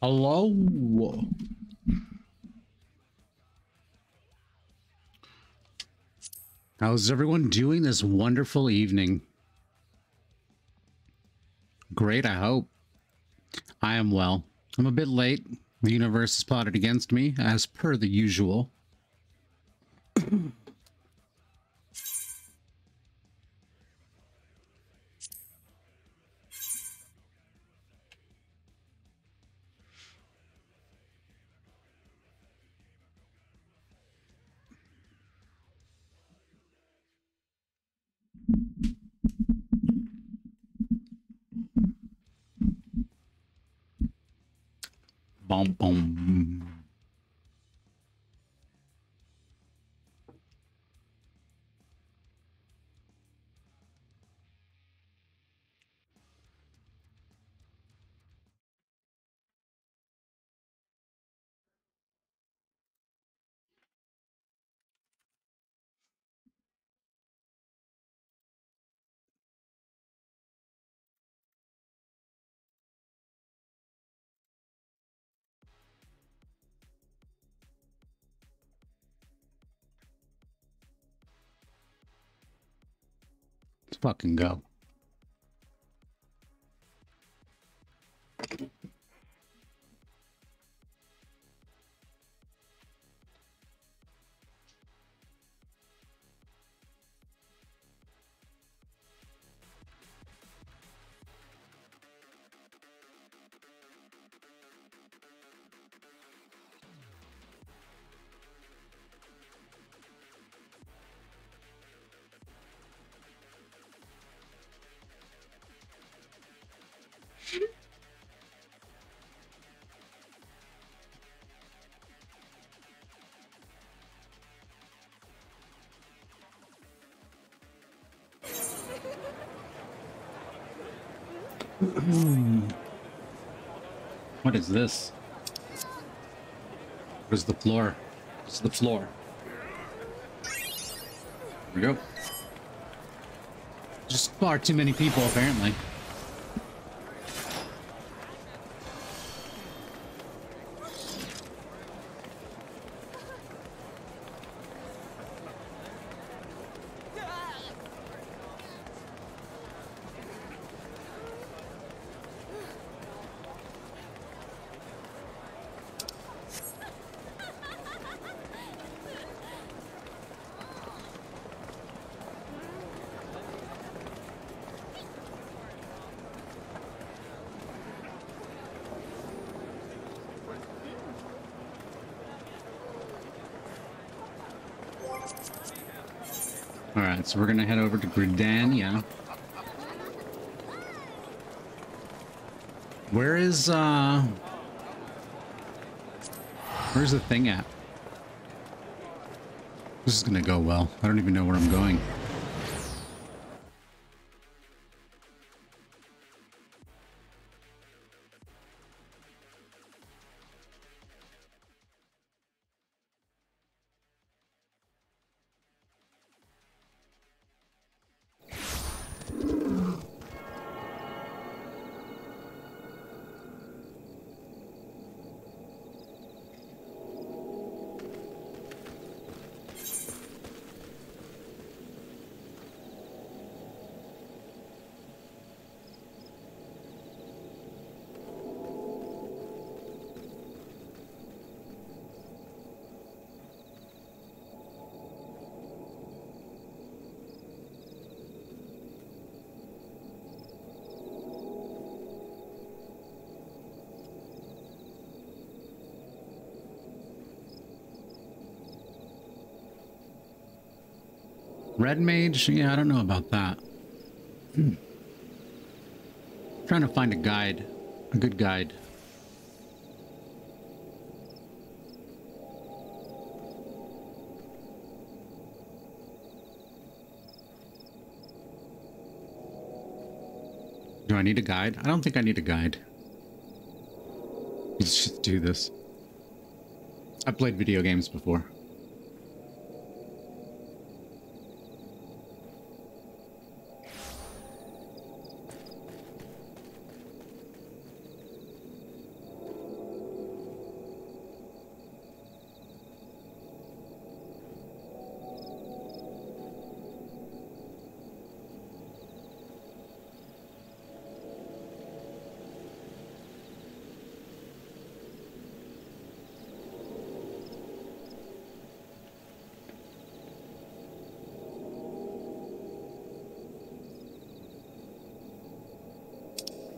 Hello. How's everyone doing this wonderful evening? Great, I hope. I am well. I'm a bit late. The universe is plotted against me, as per the usual. Boom, boom. Let's fucking go. What is this? Where's the floor? It's the floor. There we go. Just far too many people, apparently. Alright, so we're gonna head over to Gridania. Where's the thing at? This is gonna go well. I don't even know where I'm going. Red Mage? Yeah, I don't know about that. Trying to find a guide. A good guide. Do I need a guide? I don't think I need a guide. Let's just do this. I've played video games before.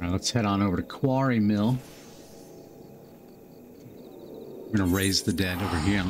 Alright, let's head on over to Quarry Mill. We're gonna raise the dead over here.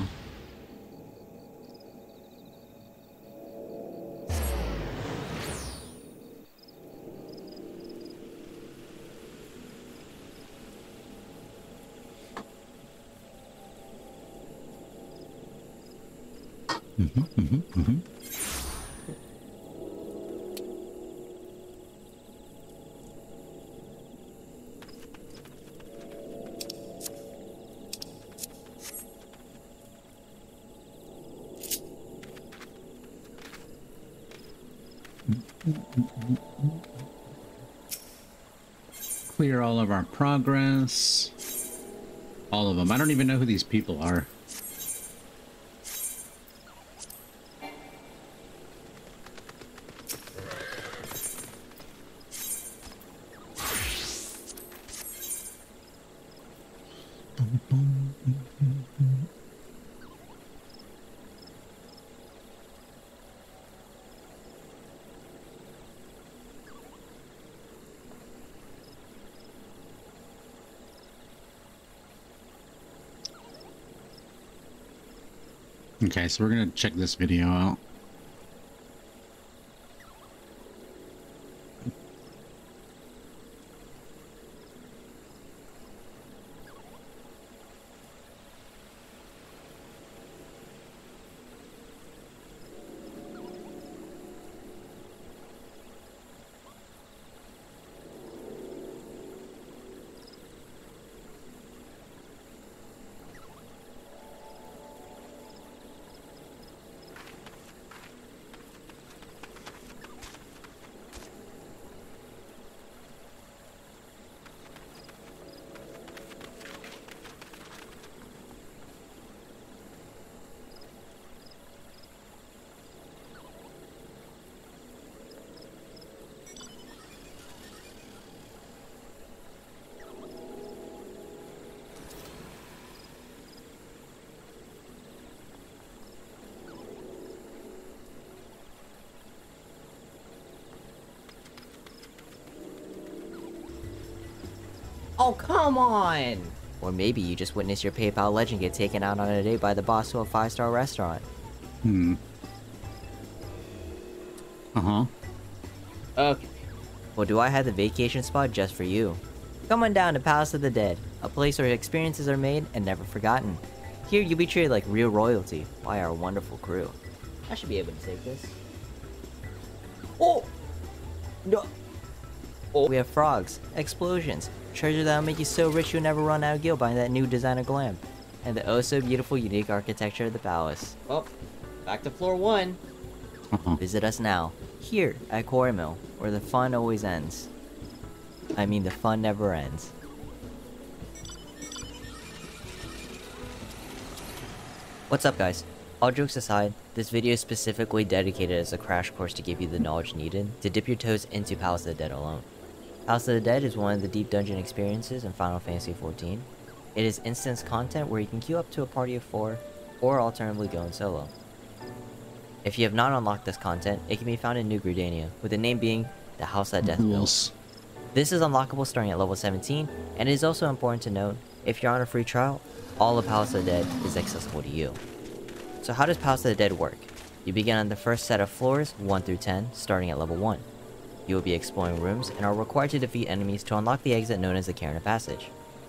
Clear all of our progress. All of them. I don't even know who these people are. Okay, so we're gonna check this video out. Oh, come on! Or maybe you just witnessed your PayPal legend get taken out on a date by the boss to a 5-star restaurant. Uh-huh. Okay. Well, do I have the vacation spot just for you? Come on down to Palace of the Dead, a place where experiences are made and never forgotten. Here, you'll be treated like real royalty by our wonderful crew. I should be able to take this. Oh! No! Oh. We have frogs, explosions, treasure that'll make you so rich you'll never run out of gil buying that new designer glam, and the oh so beautiful unique architecture of the palace. Well, back to floor 1. Visit us now, here at Quarry Mill, where the fun always ends. I mean, the fun never ends. What's up, guys? All jokes aside, this video is specifically dedicated as a crash course to give you the knowledge needed to dip your toes into Palace of the Dead alone. Palace of the Dead is one of the deep dungeon experiences in Final Fantasy XIV. It is instance content where you can queue up to a party of 4, or alternatively go in solo. If you have not unlocked this content, it can be found in New Gridania, with the name being the House That Death Built. This is unlockable starting at level 17, and it is also important to note, if you're on a free trial, all of Palace of the Dead is accessible to you. So how does Palace of the Dead work? You begin on the first set of floors, 1 through 10, starting at level 1. You will be exploring rooms and are required to defeat enemies to unlock the exit known as the Cairn of Passage.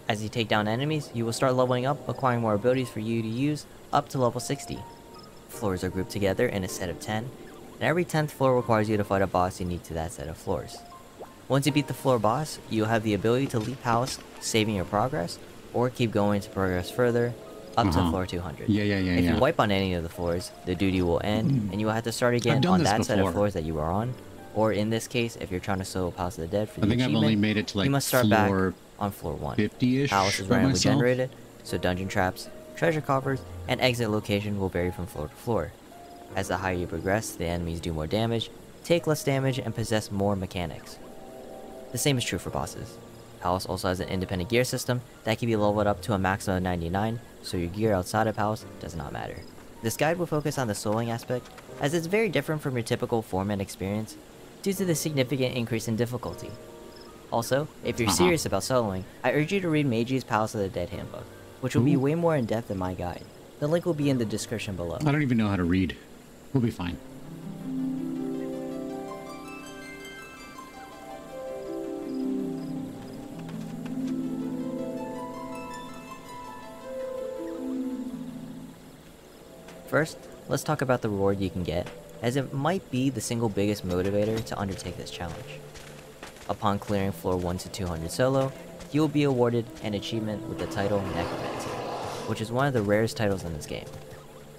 As you take down enemies, you will start leveling up, acquiring more abilities for you to use, up to level 60. Floors are grouped together in a set of 10, and every 10th floor requires you to fight a boss unique to that set of floors. Once you beat the floor boss, you'll have the ability to leap house, saving your progress, or keep going to progress further, up to floor 200. If you wipe on any of the floors, the duty will end, and you will have to start again on that set of floors that you were on. Or in this case, if you're trying to solo Palace of the Dead for the achievement, I've only made it to like you must start back on floor 1. 50-ish. Palace is randomly generated, so dungeon traps, treasure coffers, and exit location will vary from floor to floor. As the higher you progress, the enemies do more damage, take less damage, and possess more mechanics. The same is true for bosses. Palace also has an independent gear system that can be leveled up to a maximum of 99, so your gear outside of Palace does not matter. This guide will focus on the soloing aspect, as it's very different from your typical 4-man experience, due to the significant increase in difficulty. Also, if you're serious about soloing, I urge you to read Meiji's Palace of the Dead handbook, which will be way more in depth than my guide. The link will be in the description below. I don't even know how to read. We'll be fine. First, let's talk about the reward you can get, as it might be the single biggest motivator to undertake this challenge. Upon clearing floor 1 to 200 solo, you will be awarded an achievement with the title Necromancer, which is one of the rarest titles in this game.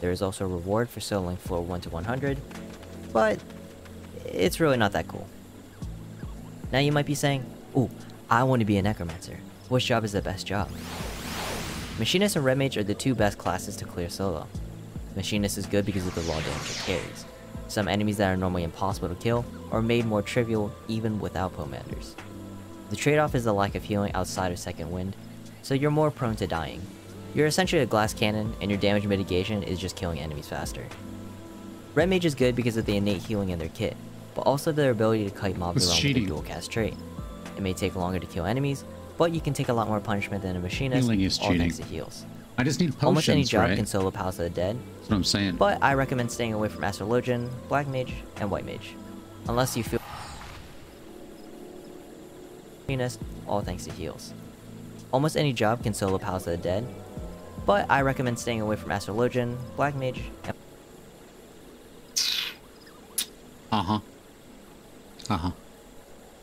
There is also a reward for soloing floor 1 to 100, but it's really not that cool. Now you might be saying, ooh, I want to be a Necromancer. Which job is the best job? Machinist and Red Mage are the two best classes to clear solo. Machinist is good because of the raw damage it carries. Some enemies that are normally impossible to kill are made more trivial even without Pomanders. The trade-off is the lack of healing outside of Second Wind, so you're more prone to dying. You're essentially a glass cannon, and your damage mitigation is just killing enemies faster. Red Mage is good because of the innate healing in their kit, but also their ability to kite mobs around with their dual cast trait. It may take longer to kill enemies, but you can take a lot more punishment than a machinist, all thanks to heals. I just need potions, almost any job right? can solo Palace of the Dead. That's what I'm saying. But I recommend staying away from Astrologian, Black Mage, and White Mage. Unless you feel machinist, all thanks to heals. Almost any job can solo Palace of the Dead. But I recommend staying away from Astrologian, Black Mage, and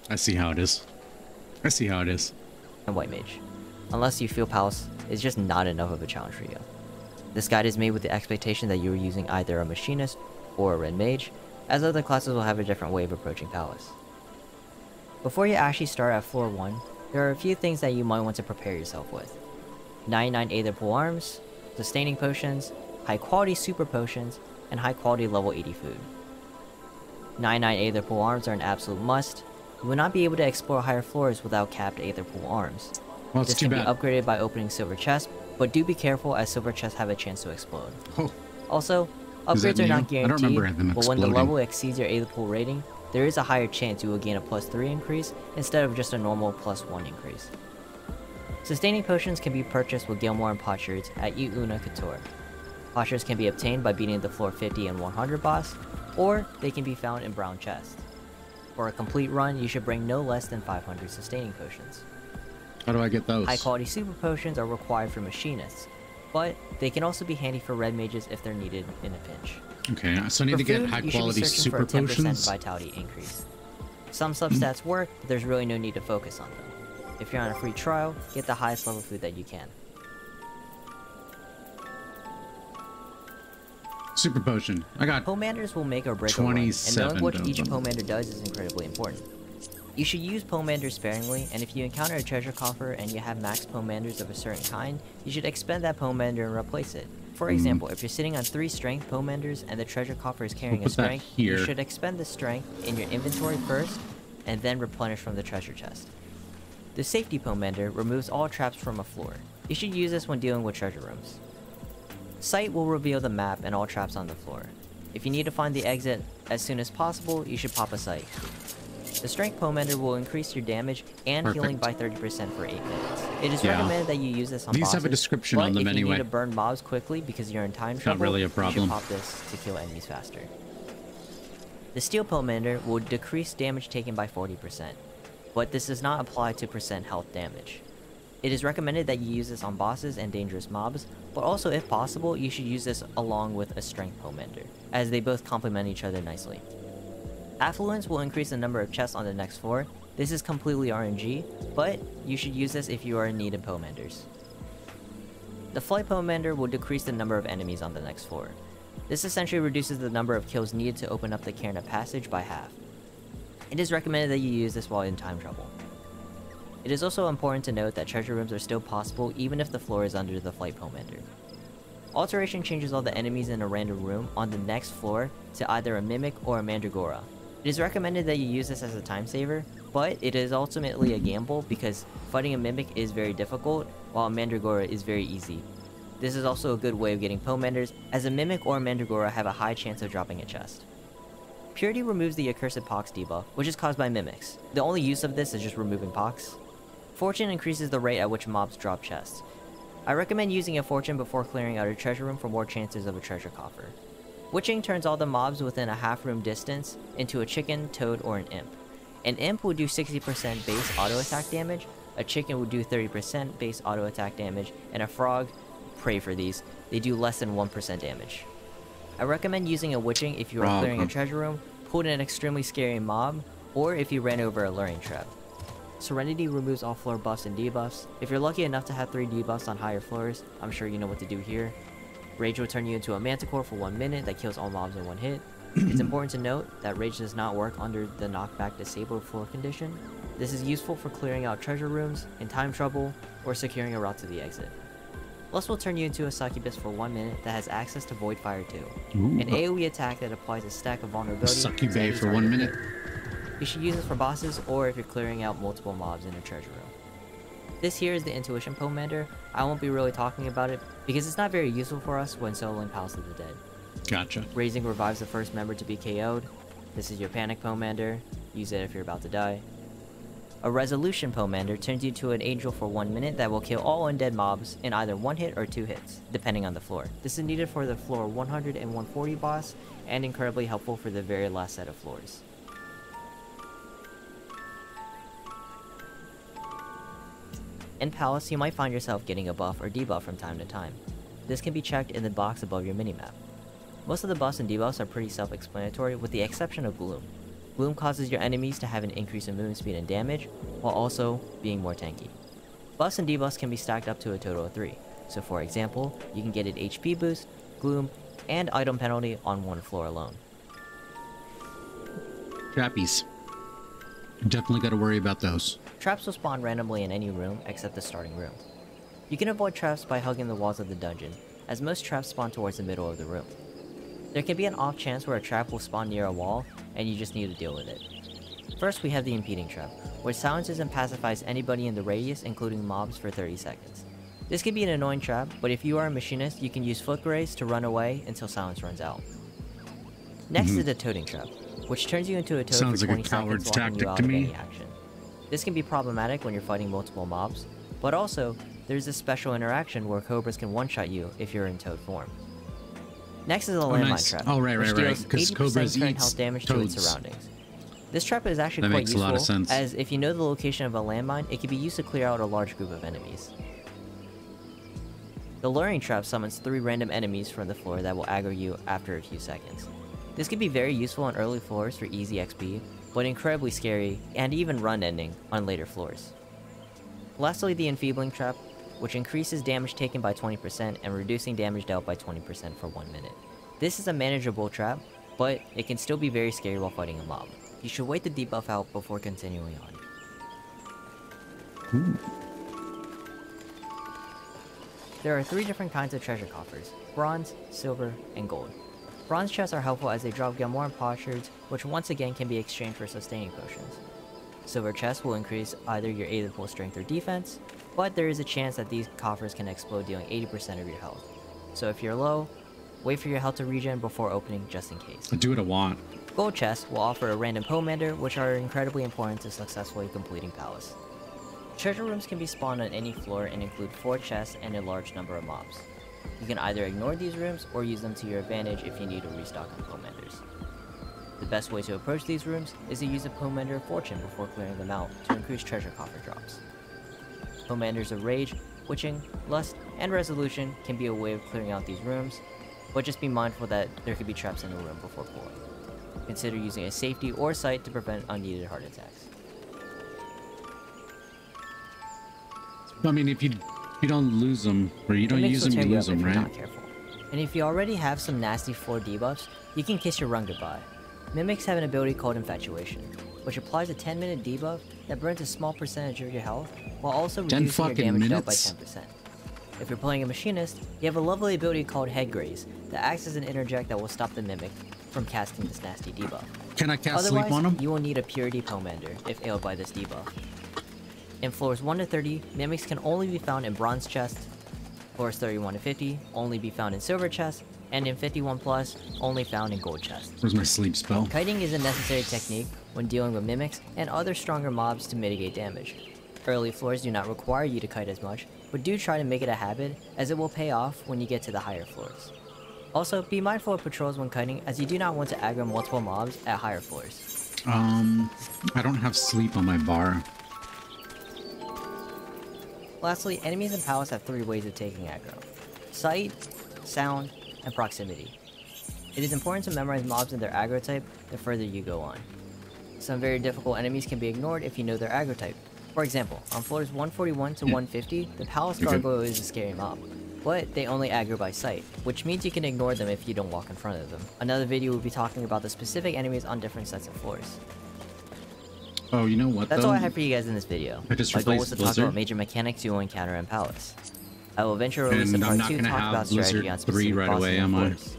I see how it is. I see how it is. and White Mage. Unless you feel Palace is just not enough of a challenge for you. This guide is made with the expectation that you are using either a Machinist or a Red Mage, as other classes will have a different way of approaching Palace. Before you actually start at floor 1, there are a few things that you might want to prepare yourself with. 99 Aether Pool Arms, Sustaining Potions, High Quality Super Potions, and High Quality Level 80 Food. 99 Aether Pool Arms are an absolute must. You will not be able to explore higher floors without capped Aether Pool Arms. Well, this can be upgraded by opening silver chests, but do be careful as silver chests have a chance to explode. Oh. Also, upgrades are not guaranteed, but when the level exceeds your Aether Pool rating, there is a higher chance you will gain a +3 increase instead of just a normal +1 increase. Sustaining potions can be purchased with Gilmore and Potsherds at Una Couture. Potsherds can be obtained by beating the floor 50 and 100 boss, or they can be found in brown chests. For a complete run, you should bring no less than 500 sustaining potions. How do I get those? High quality super potions are required for machinists, but they can also be handy for red mages if they're needed in a pinch. Okay, so I need to get high quality super potions. For a 10% vitality increase. Some substats work, but there's really no need to focus on them. If you're on a free trial, get the highest level food that you can. Super potion. I got Pomanders will make or break a run, and knowing what each Pomander does is incredibly important. You should use Pomanders sparingly, and if you encounter a treasure coffer and you have max Pomanders of a certain kind, you should expend that Pomander and replace it. For example, if you're sitting on 3 strength Pomanders and the treasure coffer is carrying a strength, you should expend the strength in your inventory first, and then replenish from the treasure chest. The safety Pomander removes all traps from a floor. You should use this when dealing with treasure rooms. Sight will reveal the map and all traps on the floor. If you need to find the exit as soon as possible, you should pop a sight. The Strength Pomander will increase your damage and healing by 30% for 8 minutes. It is recommended that you use this on bosses, have a description on them if you anyway. need to burn mobs quickly because you're in time trouble, not really a problem. you should pop this to kill enemies faster. The Steel Pomander will decrease damage taken by 40%, but this does not apply to percent health damage. It is recommended that you use this on bosses and dangerous mobs, but also if possible, you should use this along with a Strength Pomander, as they both complement each other nicely. Affluence will increase the number of chests on the next floor. This is completely RNG, but you should use this if you are in need of Pomanders. The Flight Pomander will decrease the number of enemies on the next floor. This essentially reduces the number of kills needed to open up the Cairn of Passage by half. It is recommended that you use this while in time trouble. It is also important to note that treasure rooms are still possible even if the floor is under the Flight Pomander. Alteration changes all the enemies in a random room on the next floor to either a Mimic or a Mandragora. It is recommended that you use this as a time saver, but it is ultimately a gamble because fighting a Mimic is very difficult, while a Mandragora is very easy. This is also a good way of getting Pomanders, as a Mimic or a Mandragora have a high chance of dropping a chest. Purity removes the accursed pox debuff, which is caused by mimics. The only use of this is just removing pox. Fortune increases the rate at which mobs drop chests. I recommend using a fortune before clearing out a treasure room for more chances of a treasure coffer. Witching turns all the mobs within a half room distance into a chicken, toad, or an imp. An imp would do 60% base auto attack damage, a chicken would do 30% base auto attack damage, and a frog, pray for these, they do less than 1% damage. I recommend using a witching if you are clearing a treasure room, pulled in an extremely scary mob, or if you ran over a luring trap. Serenity removes all floor buffs and debuffs. If you're lucky enough to have 3 debuffs on higher floors, I'm sure you know what to do here. Rage will turn you into a manticore for 1 minute that kills all mobs in 1 hit. It's important to note that Rage does not work under the knockback disabled floor condition. This is useful for clearing out treasure rooms, in time trouble, or securing a route to the exit. Lust will turn you into a succubus for 1 minute that has access to Void Fire 2, an AoE attack that applies a stack of vulnerability. Succubus for 1 minute. You should use it for bosses or if you're clearing out multiple mobs in a treasure room. This here is the Intuition Pomander. I won't be really talking about it because it's not very useful for us when soloing Palace of the Dead. Gotcha. Raising revives the first member to be KO'd. This is your Panic Pomander. Use it if you're about to die. A Resolution Pomander turns you to an angel for 1 minute that will kill all undead mobs in either 1 hit or 2 hits, depending on the floor. This is needed for the floor 100 and 140 boss, and incredibly helpful for the very last set of floors. In Palace, you might find yourself getting a buff or debuff from time to time. This can be checked in the box above your minimap. Most of the buffs and debuffs are pretty self-explanatory with the exception of Gloom. Gloom causes your enemies to have an increase in movement speed and damage, while also being more tanky. Buffs and debuffs can be stacked up to a total of 3, so for example, you can get an HP boost, Gloom, and item penalty on 1 floor alone. Trappies. Definitely got to worry about those. Traps will spawn randomly in any room except the starting room. You can avoid traps by hugging the walls of the dungeon, as most traps spawn towards the middle of the room. There can be an off chance where a trap will spawn near a wall, and you just need to deal with it. First, we have the Impeding Trap, which silences and pacifies anybody in the radius, including mobs, for 30 seconds. This can be an annoying trap, but if you are a machinist, you can use Foot Graze to run away until silence runs out. Next is the Toading Trap, which turns you into a toad Sounds for like 20 a seconds, coward's locking tactic you out to of me. any action. This can be problematic when you're fighting multiple mobs, but also, there's this special interaction where cobras can one-shot you if you're in toad form. Next is a Landmine Trap, which deals 80% current health damage to its surroundings. This trap is actually quite useful, as if you know the location of a landmine, it can be used to clear out a large group of enemies. The Luring Trap summons 3 random enemies from the floor that will aggro you after a few seconds. This can be very useful on early floors for easy XP, but incredibly scary and even run-ending on later floors. Lastly, the Enfeebling Trap, which increases damage taken by 20% and reducing damage dealt by 20% for 1 minute. This is a manageable trap, but it can still be very scary while fighting a mob. You should wait the debuff out before continuing on. There are 3 different kinds of treasure coffers: bronze, silver, and gold. Bronze chests are helpful as they drop Gamorrean potsherds, which once again can be exchanged for sustaining potions. Silver chests will increase either your either full strength or defense, but there is a chance that these coffers can explode dealing 80% of your health. So if you're low, wait for your health to regen before opening just in case. I do what I want. Gold chests will offer a random Pomander, which are incredibly important to successfully completing Palace. Treasure rooms can be spawned on any floor and include 4 chests and a large number of mobs. You can either ignore these rooms or use them to your advantage if you need to restock on Pomanders. The best way to approach these rooms is to use a Pomander of Fortune before clearing them out to increase treasure coffer drops. Pomanders of Rage, Witching, Lust, and Resolution can be a way of clearing out these rooms, but just be mindful that there could be traps in the room before pulling. Consider using a safety or sight to prevent unneeded heart attacks. I mean, if you don't lose them, or you don't use them, you lose them, right? Not careful. And if you already have some nasty floor debuffs, you can kiss your run goodbye. Mimics have an ability called Infatuation, which applies a 10-minute debuff that burns a small percentage of your health, while also reducing your damage dealt by 10%. If you're playing a Machinist, you have a lovely ability called Head Graze that acts as an interject that will stop the Mimic from casting this nasty debuff. Can I cast Otherwise, sleep on them? You will need a Purity Pomander if ailed by this debuff. In floors 1 to 30, Mimics can only be found in bronze chests. Floors 31 to 50 only be found in silver chests, and in 51 plus, only found in gold chests. Where's my sleep spell? Kiting is a necessary technique when dealing with mimics and other stronger mobs to mitigate damage. Early floors do not require you to kite as much, but do try to make it a habit, as it will pay off when you get to the higher floors. Also, be mindful of patrols when kiting, as you do not want to aggro multiple mobs at higher floors. I don't have sleep on my bar. Lastly, enemies in Palace have 3 ways of taking aggro: sight, sound, and proximity. It is important to memorize mobs and their aggro type the further you go on. Some very difficult enemies can be ignored if you know their aggro type. For example, on floors 141 to 150, the Palace Gargoyle is a scary mob, but they only aggro by sight, which means you can ignore them if you don't walk in front of them. Another video will be talking about the specific enemies on different sets of floors. Oh, you know what? That's all I have for you guys in this video. I just My goal was to talk Blizzard. about major mechanics you will encounter in Palace. I will eventually release a And I'm part not 2 gonna talk have about strategy Blizzard on 3 specific right bosses away, and am I? floors.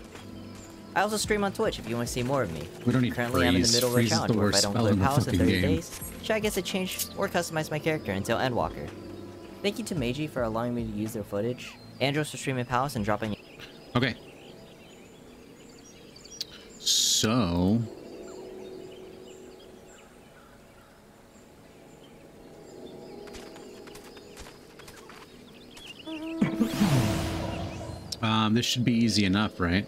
I also stream on Twitch if you want to see more of me. We don't need Currently, I'm in the freeze. middle of a Freeze is challenge the where if I worst don't spell clear in the Palace in fucking 30 game. days, I get to change or customize my character until Endwalker. Thank you to Meiji for allowing me to use their footage, Andros for streaming Palace and dropping. Okay. So... this should be easy enough, right?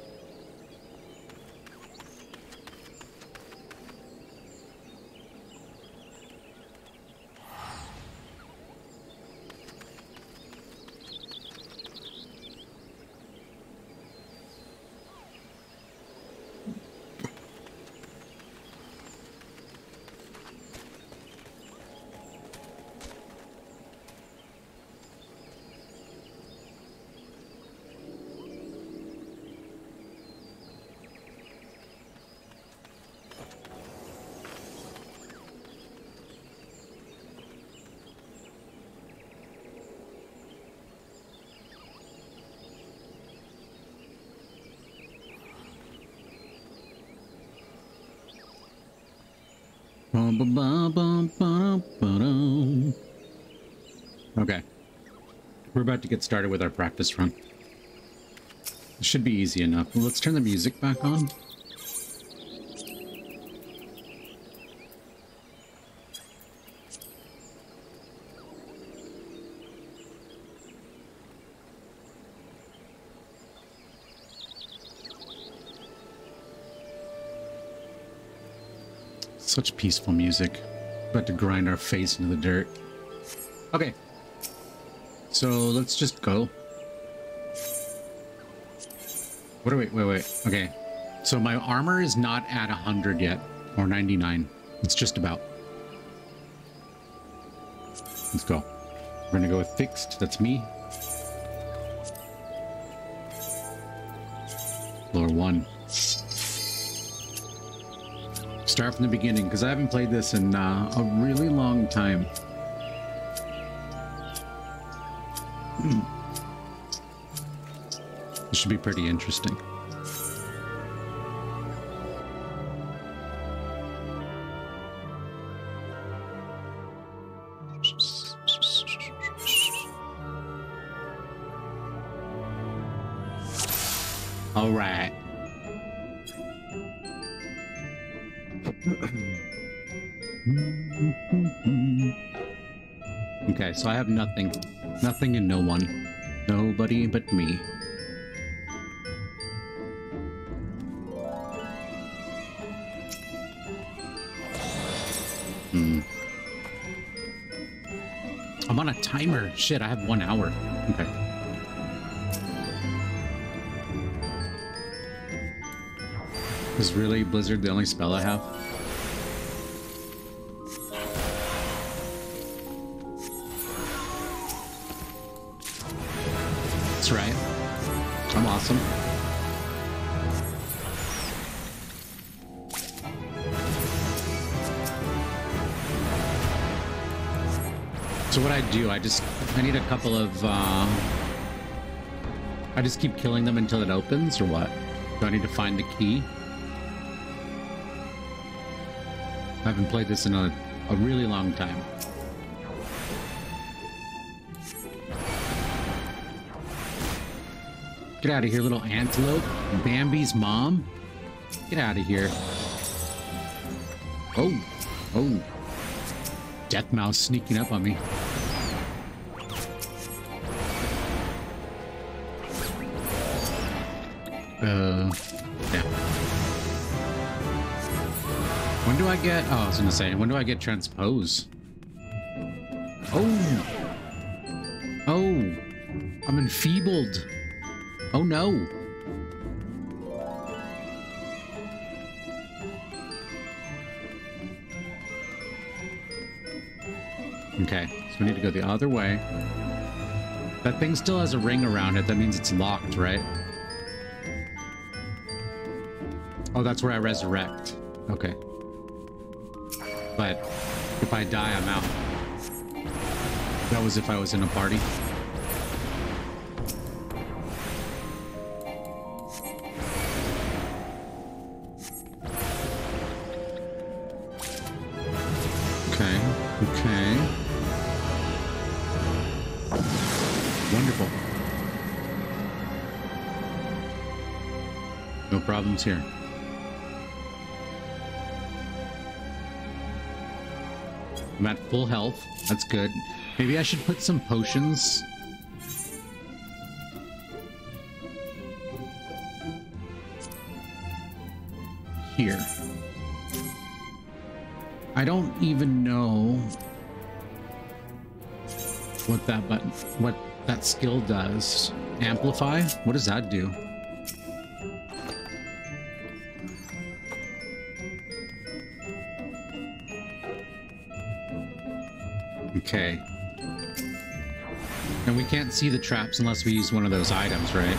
Okay. We're about to get started with our practice run. It should be easy enough. Well, let's turn the music back on. Such peaceful music. About to grind our face into the dirt. Okay. So let's just go. What are we? Wait. Okay. So my armor is not at 100 yet, or 99. It's just about. Let's go. We're gonna go with fixed. That's me. Floor 1. Start from the beginning, because I haven't played this in a really long time. This should be pretty interesting. All right. Okay, so I have nothing. Nothing and no one. Nobody but me. I'm on a timer. Shit, I have 1 hour. Okay. Is really Blizzard the only spell I have? That's right. I'm awesome. So what I do, I need a couple of, I just keep killing them until it opens, or what? Do I need to find the key? I haven't played this in a really long time. Get out of here, little antelope. Bambi's mom. Get out of here. Oh. Oh. Death mouse sneaking up on me. Yeah. When do I get... Oh, I was gonna say, when do I get transpose? Oh! Oh! I'm enfeebled! Oh no! Okay, so we need to go the other way. That thing still has a ring around it. That means it's locked, right? Oh, that's where I resurrect. Okay. But if I die, I'm out. That was if I was in a party. Okay. Okay. Wonderful. No problems here. I'm at full health. That's good. Maybe I should put some potions. Here. I don't even know what that button, what that skill does. Amplify? What does that do? Okay. And we can't see the traps unless we use one of those items, right?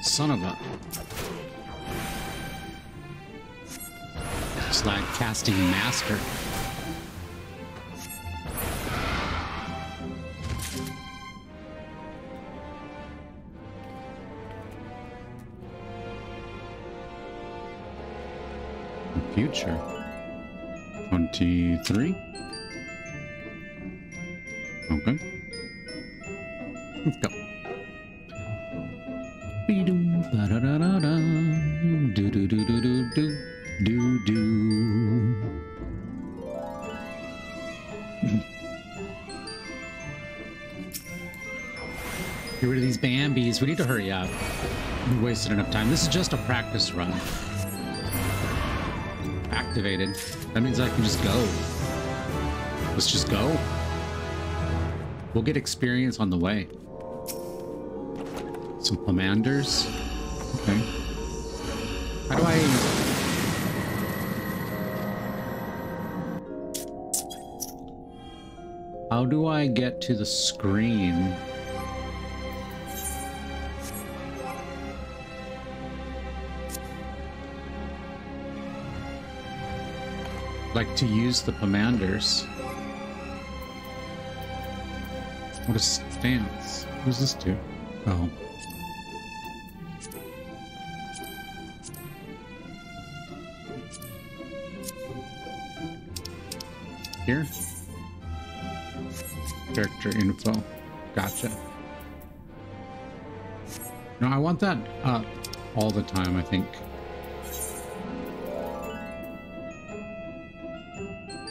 Son of a... Slag casting master. Future. 23. Okay. Let's go. Get rid of these Bambis. We need to hurry up. We wasted enough time. This is just a practice run. Activated. That means I can just go. Let's just go. We'll get experience on the way. Some commanders. Okay. How do I... How do I get to the screen? Like to use the commanders. What a stance. What does this do? Oh. Here? Character info. Gotcha. No, I want that up all the time, I think.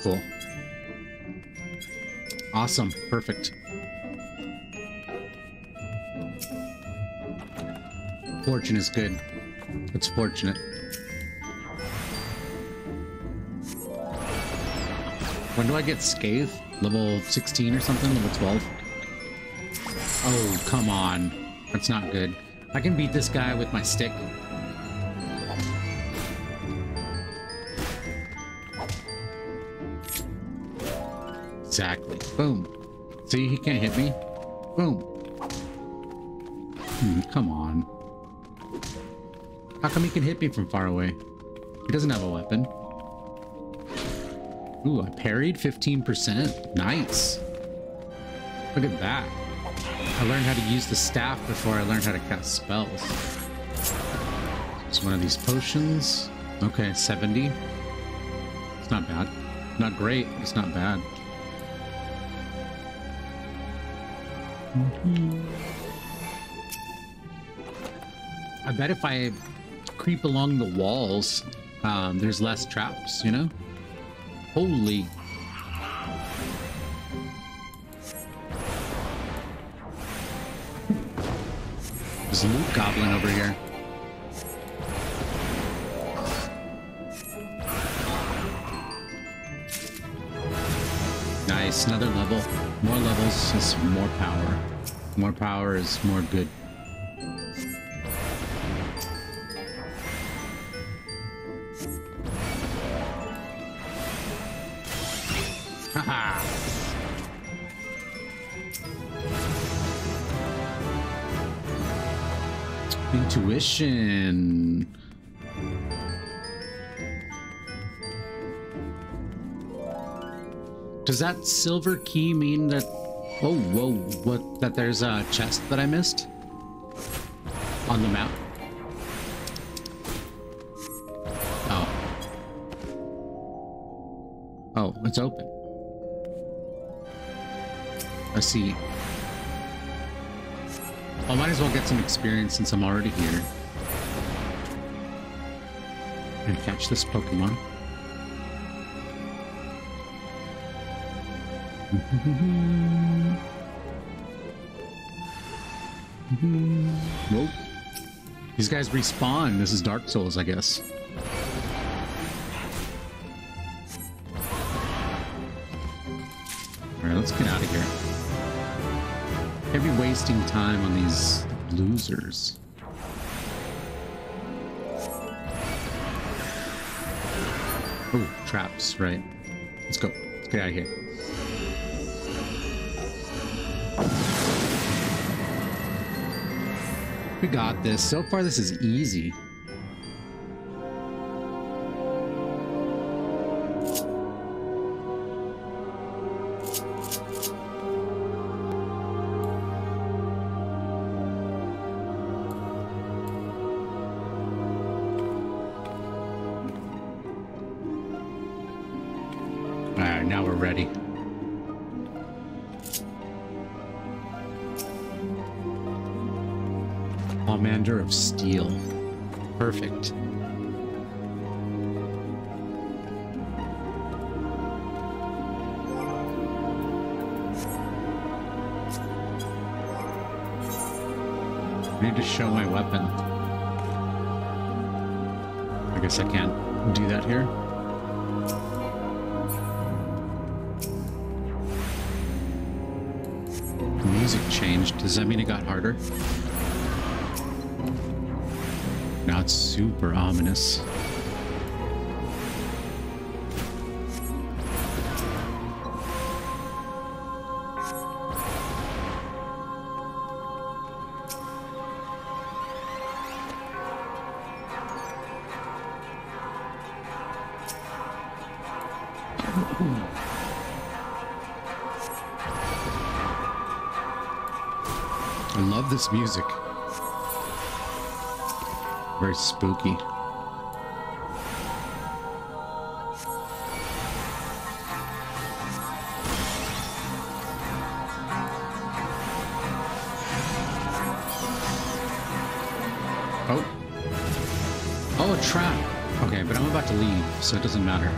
Cool. Awesome. Perfect. Fortune is good. It's fortunate. When do I get Scathe? Level 16 or something? Level 12? Oh, come on. That's not good. I can beat this guy with my stick. Exactly. Boom. See, he can't hit me. Boom. Come on. How come he can hit me from far away? He doesn't have a weapon. Ooh, I parried 15%. Nice. Look at that. I learned how to use the staff before I learned how to cast spells. It's one of these potions. Okay, 70. It's not bad. Not great. It's not bad. I bet if I creep along the walls, there's less traps, you know? Holy. There's a loot goblin over here. Nice, another level. More levels is more power. More power is more good. Haha! Intuition. Does that silver key mean that... Oh, whoa, what? That there's a chest that I missed? On the map? Oh. Oh, it's open. I see. I might as well get some experience since I'm already here. And catch this Pokemon. Whoa. These guys respawn. This is Dark Souls, I guess. Alright, let's get out of here. Can't be wasting time on these losers. Oh, traps, right. Let's go. Let's get out of here. We got this. So far, this is easy. Alright, now we're ready. Commander of Steel. Perfect. I need to show my weapon. I guess I can't do that here. The music changed. Does that mean it got harder? Now it's super ominous. I love this music. Very spooky. Oh. Oh, a trap. Okay, but I'm about to leave, so it doesn't matter.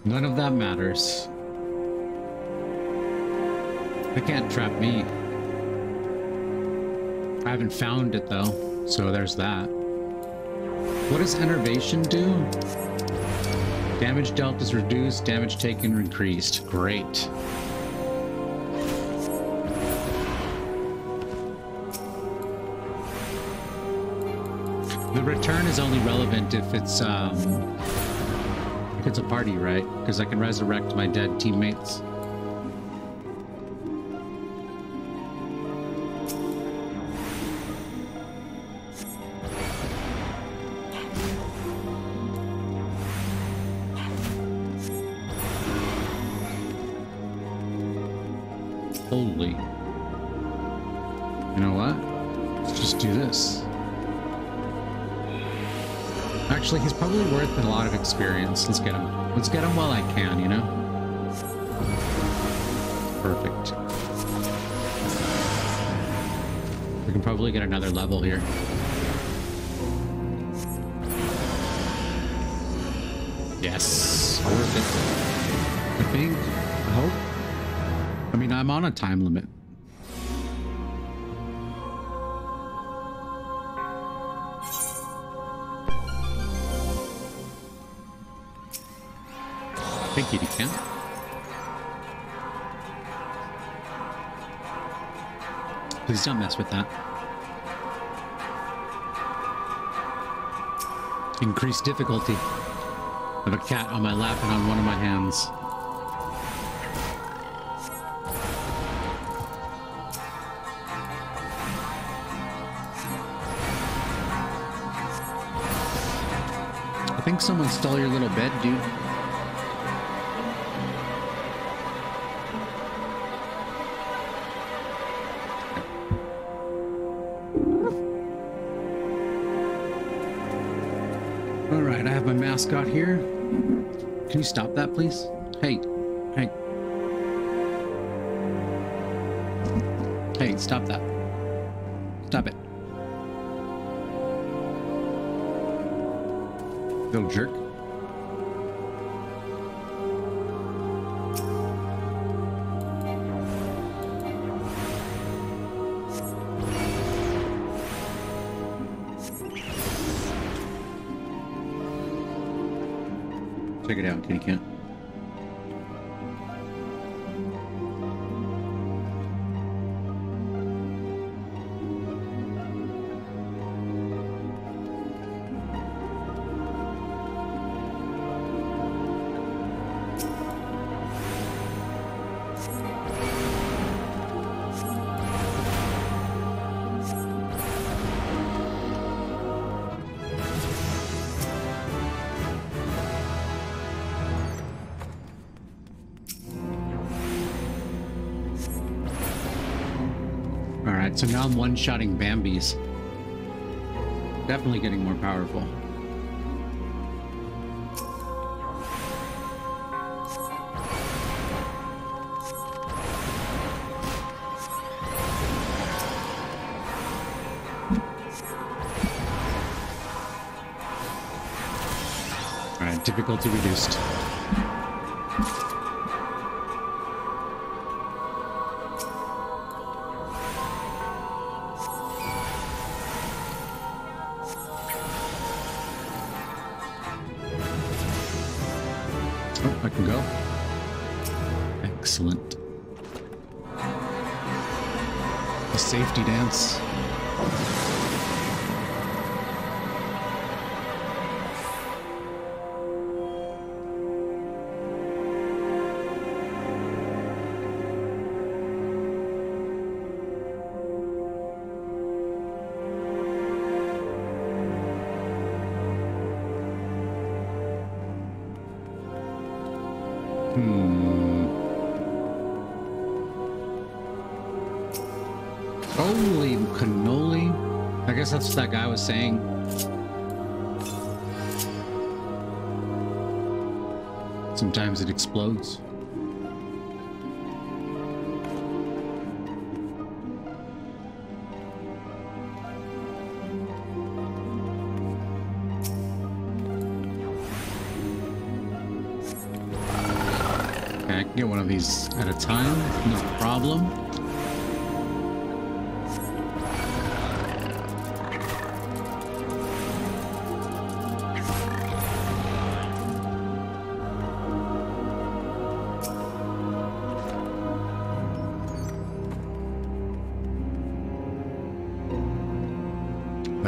None of that matters. They can't trap me. I haven't found it though, so there's that. What does enervation do? Damage dealt is reduced, damage taken increased. Great. The return is only relevant if it's a party, right? Because I can resurrect my dead teammates. Holy. You know what? Let's just do this. Actually, he's probably worth a lot of experience. Let's get him. Let's get him while I can, you know? Perfect. We can probably get another level here. Yes. Worth it. I think. I hope. I mean, I'm on a time limit. Thank you, Decamp. Please don't mess with that. Increased difficulty. I have a cat on my lap and on one of my hands. I think someone stole your little bed, dude. Alright, I have my mascot here. Can you stop that, please? Hey. Hey. Hey, stop that. Stop it. Little jerk. Check it out, kitty cat. So now I'm one-shotting Bambis. Definitely getting more powerful. Alright, difficulty reduced. I can go. Excellent. The safety dance. Holy cannoli. I guess that's what that guy was saying. Sometimes it explodes. Okay, I can get one of these at a time, no problem.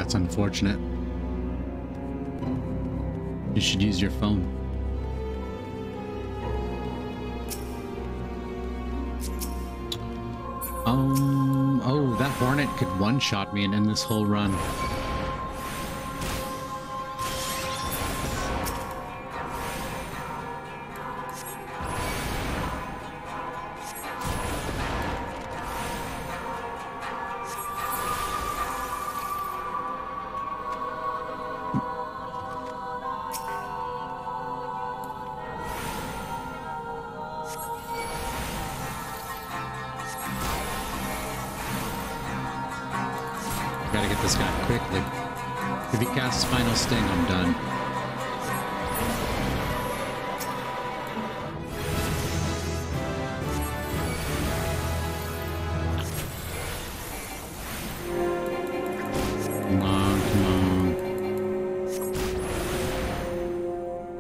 That's unfortunate. You should use your phone. Oh, that Hornet could one-shot me and end this whole run. Gotta get this guy quickly. If he casts Final Sting, I'm done. Come on, come on.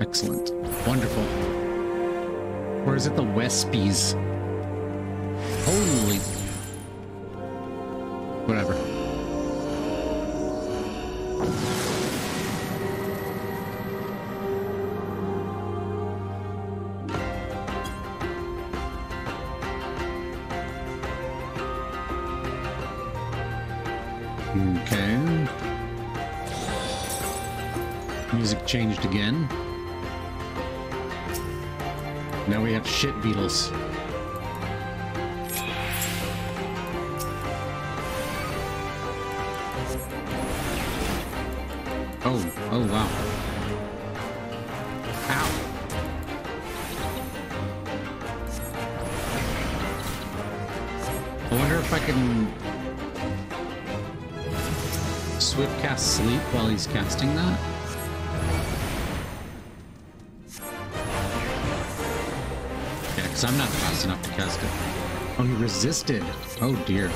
Excellent. Wonderful. Or is it the Wespies? Holy... Whatever. Okay. Music changed again. Now we have shit beetles. Oh wow. Ow. I wonder if I can Swift cast sleep while he's casting that. Yeah, because I'm not fast enough to cast it. Oh, he resisted. Oh dear.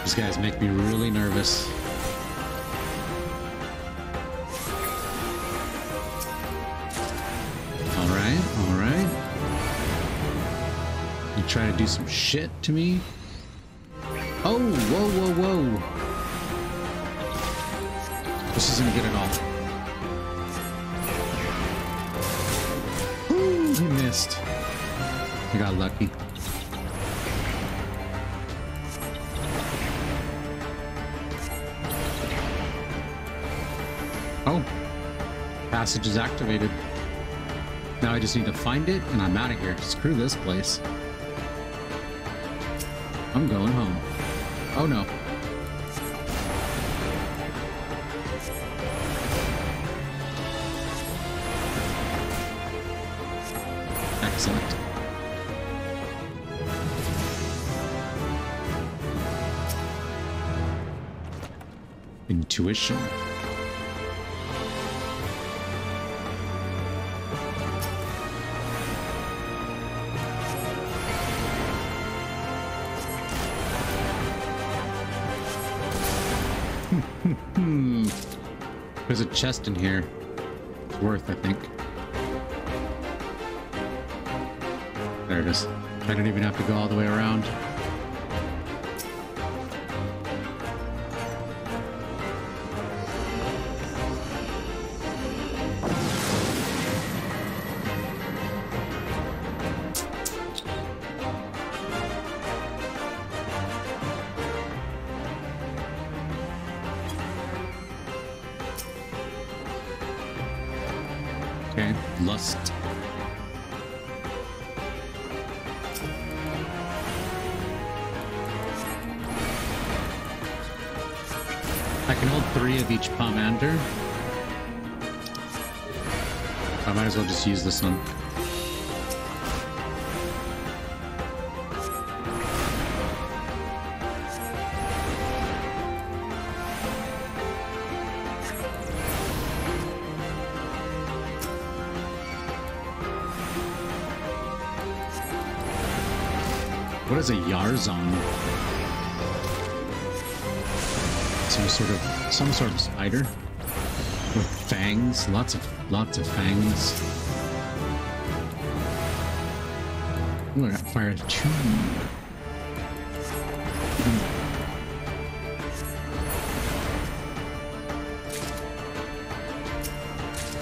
These guys make me really nervous. All right. You try to do some shit to me? Oh, whoa. This isn't good at all. Ooh, he missed. I got lucky. Oh, passage is activated. Now I just need to find it and I'm out of here. Screw this place. I'm going home. Oh no. Excellent. Intuition. There's a chest in here. It's worth, I think. There it is. I don't even have to go all the way around. Okay, lust. I can hold 3 of each pomander. I might as well just use this one. What is a Yarzon? some sort of spider with fangs, lots of fangs. Ooh, I got fire too.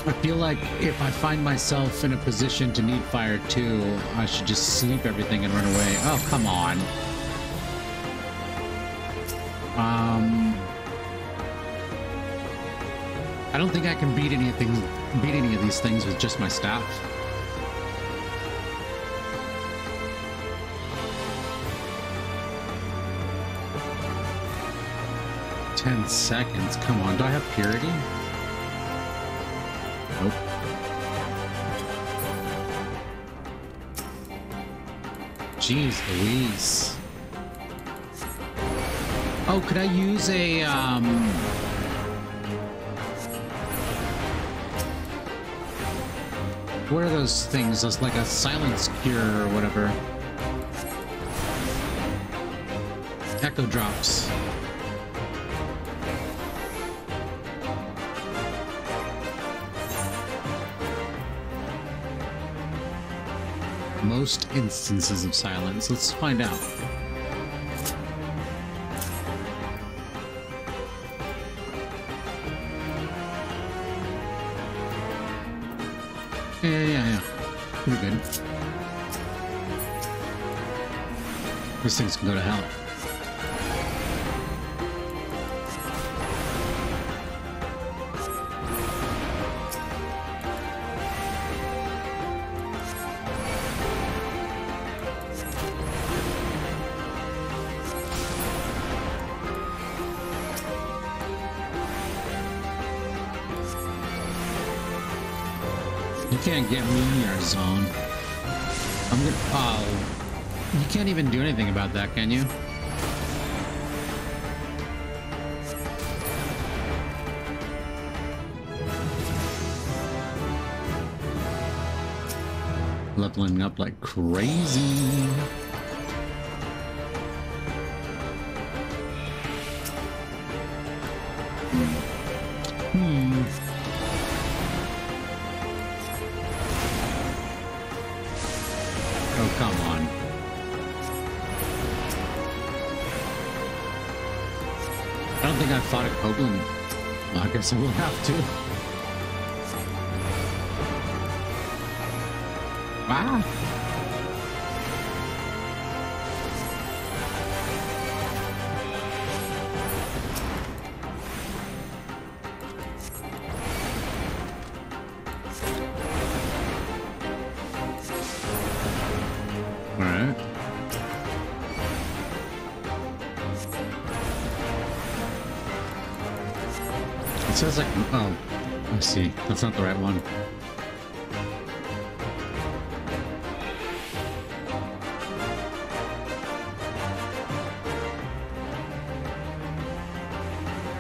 I feel like if I find myself in a position to need fire 2, I should just sleep everything and run away. Oh, come on. I don't think I can beat any of these things with just my staff. $10 seconds. Come on, do I have purity? Nope. Jeez Louise. Oh, could I use a what are those things? Those like a silence cure or whatever. Echo drops. Most instances of silence. Let's find out. Yeah. Pretty good. These things can go to hell. You can't get me in your zone. I'm gonna. Oh, you can't even do anything about that, can you? Leveling up like crazy. Oh, come on. I don't think I've fought a Goblin. Well, I guess I will have to. Wow. Alright. It says like, oh, I see. That's not the right one.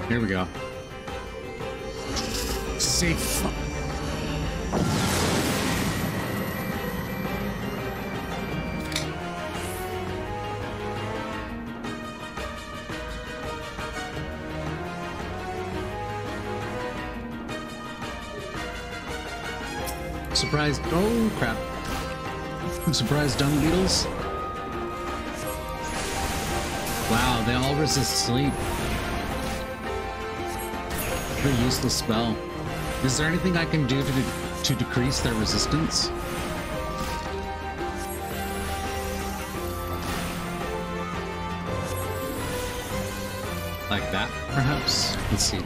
Here we go. Safe. Surprised. Oh, crap. Surprised dung beetles. Wow, they all resist sleep. What a useless spell. Is there anything I can do to decrease their resistance? Like that, perhaps? Let's see.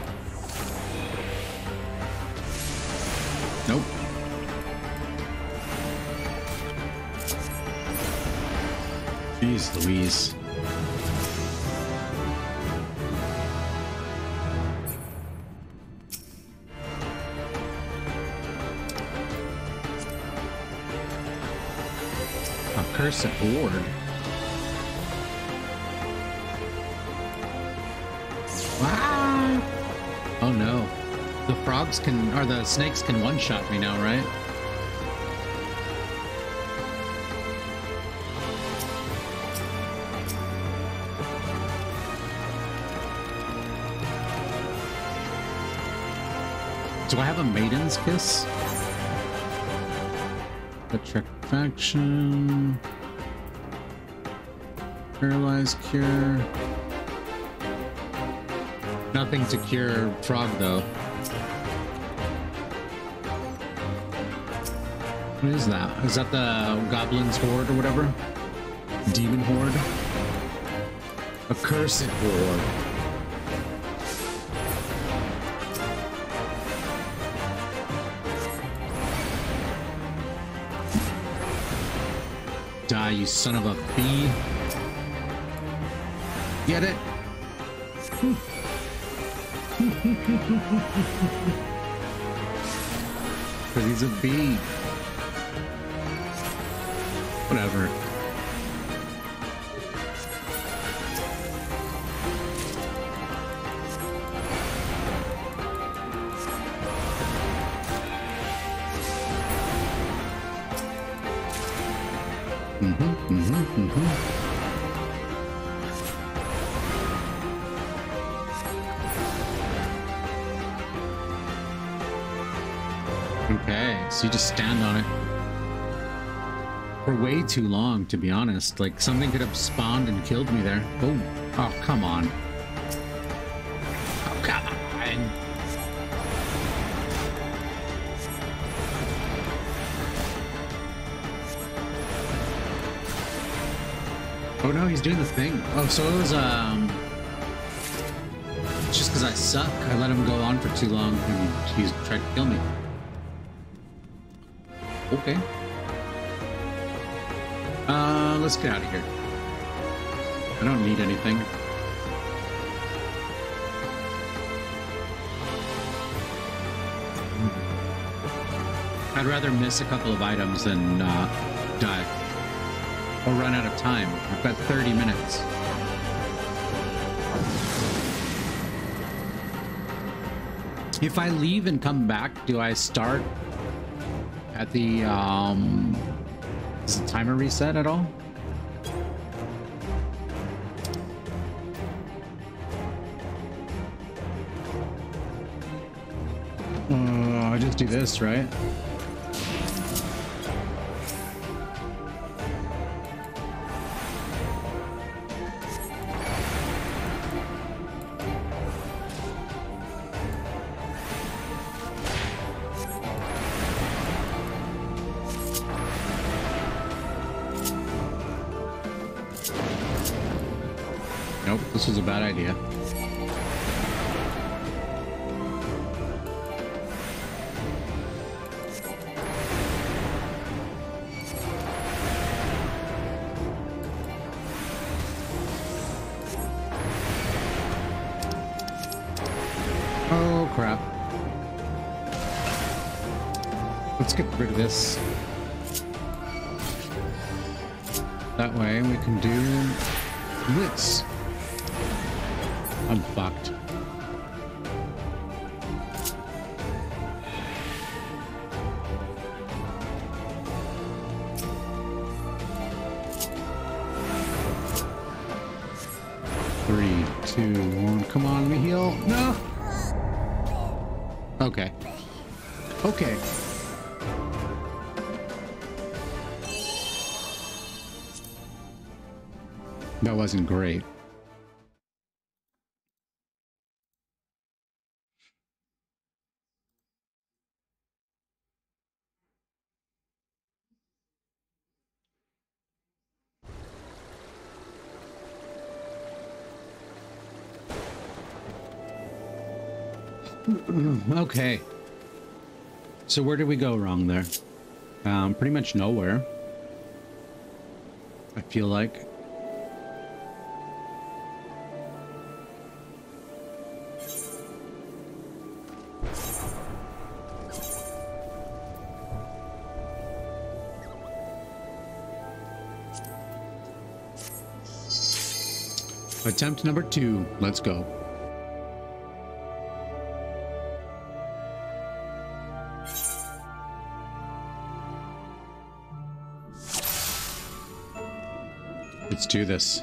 Nope. Jeez Louise. Cursed board. Ah! Oh no. The frogs can, or the snakes can one-shot me now, right? Do I have a Maiden's Kiss? Petrifaction. Paralyzed Cure. Nothing to cure Frog, though. What is that? Is that the Goblin's Horde or whatever? Demon Horde? Accursed Horde. Die, you son of a bee. Get it? Because he's a bee. Whatever. Okay, so you just stand on it for way too long, to be honest. Like, something could have spawned and killed me there. Oh, oh, come on. Oh, come on. Oh no, he's doing the thing. Oh, so it was, just because I suck. I let him go on for too long and he's tried to kill me. Okay. Let's get out of here. I don't need anything. I'd rather miss a couple of items than die. Or run out of time. I've got 30 minutes. If I leave and come back, do I start at the, does the timer reset at all? I just do this, right? Nope, this was a bad idea. Oh, crap. Let's get rid of this. That way we can do this. I'm fucked. Three, two, one. Come on, let me heal. No. Okay. Okay. That wasn't great. Okay. So where did we go wrong there? Pretty much nowhere. I feel like. Attempt number 2. Let's go. Let's do this.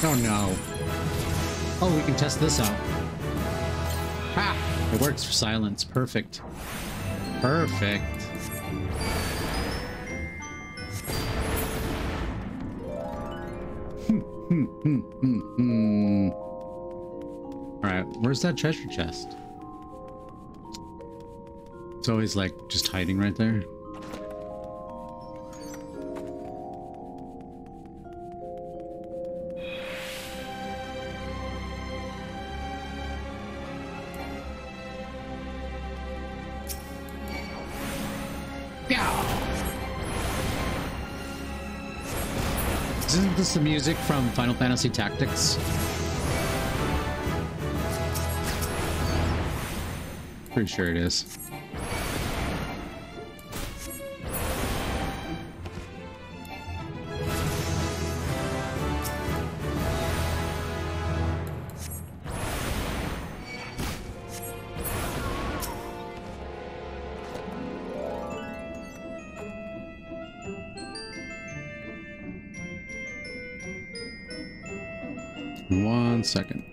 Oh no. Oh, we can test this out. Ha! It works for silence. Perfect. Perfect. Alright, where's that treasure chest? It's always like just hiding right there. Isn't this the music from Final Fantasy Tactics? Pretty sure it is. One second.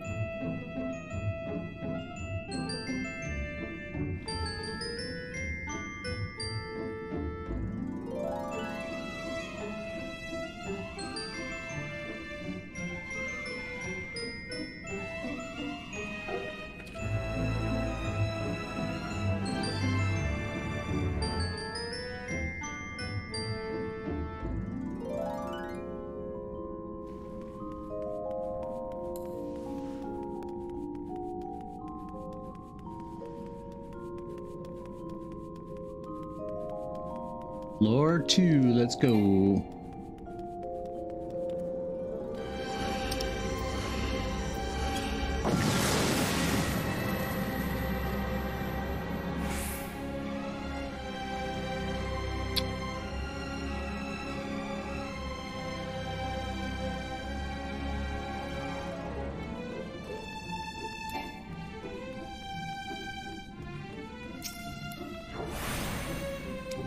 Floor 2, let's go.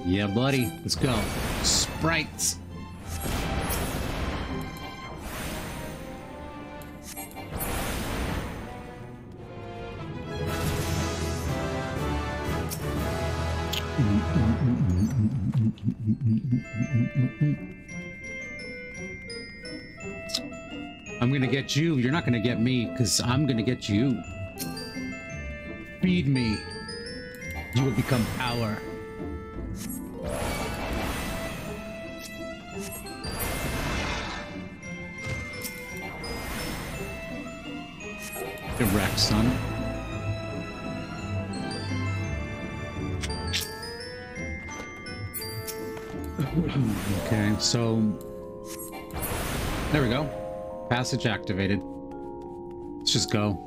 Yeah, buddy. Let's go. Sprites. I'm gonna get you. You're not gonna get me, because I'm gonna get you. Feed me. You will become power. Direct, son. Okay, so there we go. Passage activated. Let's just go.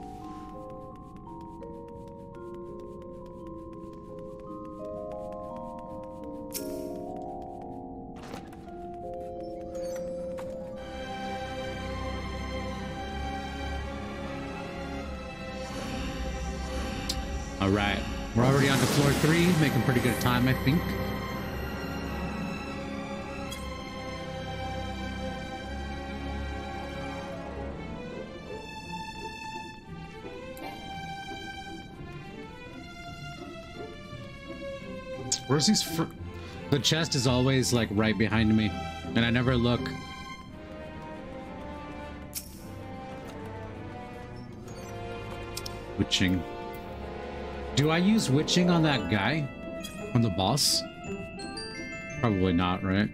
All right, we're already on to floor 3, making pretty good time, I think. Where's these? The chest is always like right behind me, and I never look. Witching. Do I use witching on that guy? On the boss? Probably not, right?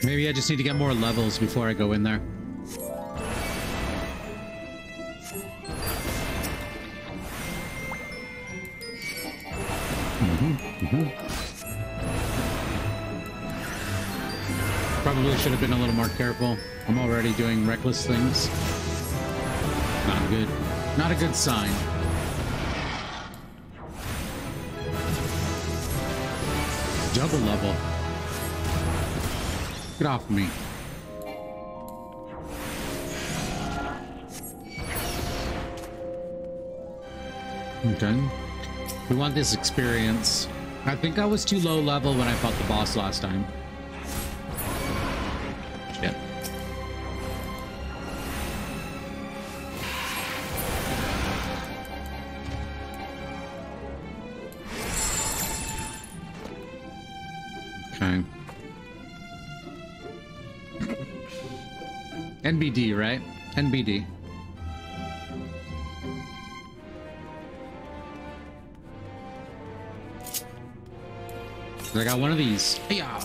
Maybe I just need to get more levels before I go in there. Probably should have been a little more careful. I'm already doing reckless things. Not good. Not a good sign. Double level. Get off me. Okay. We want this experience. I think I was too low level when I fought the boss last time. Shit. Okay. NBD, right? NBD. I got one of these. Hey-ya!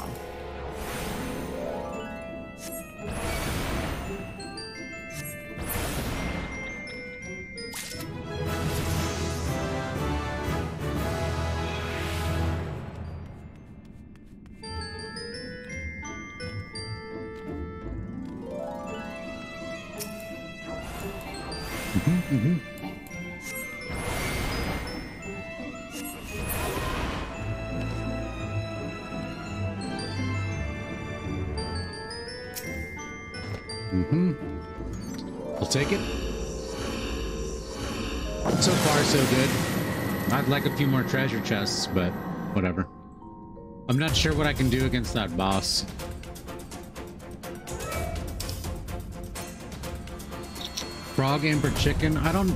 I'll take it. So far, so good. I'd like a few more treasure chests, but whatever. I'm not sure what I can do against that boss. Frog Amber Chicken? I don't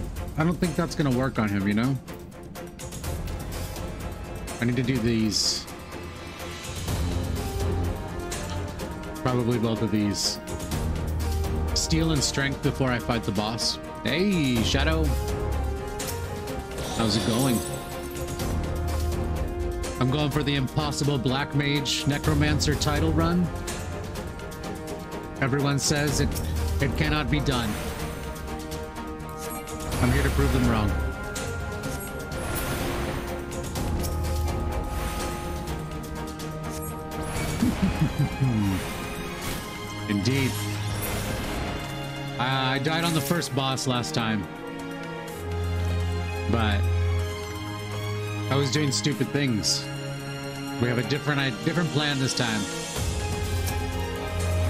think that's gonna work on him, you know? I need to do these. Probably both of these. Steel and strength before I fight the boss. Hey, Shadow. How's it going? I'm going for the impossible Black Mage Necromancer title run. Everyone says it cannot be done. I'm here to prove them wrong. Indeed. I died on the first boss last time, but I was doing stupid things. We have a different plan this time.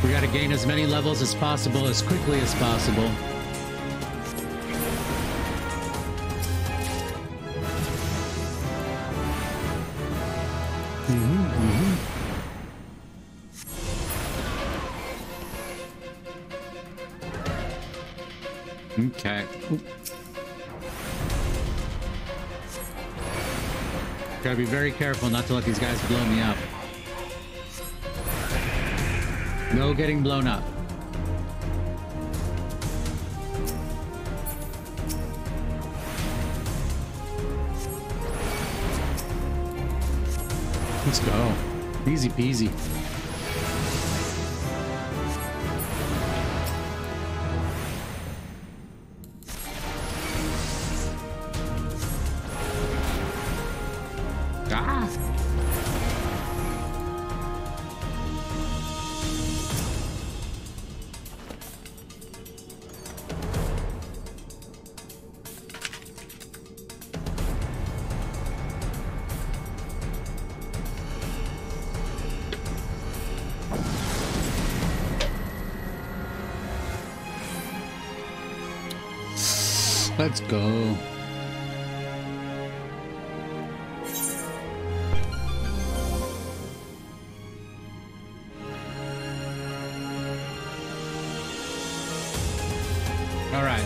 We gotta gain as many levels as possible, as quickly as possible. Okay. Gotta be very careful not to let these guys blow me up. No getting blown up. Let's go. Easy peasy. Let's go. All right.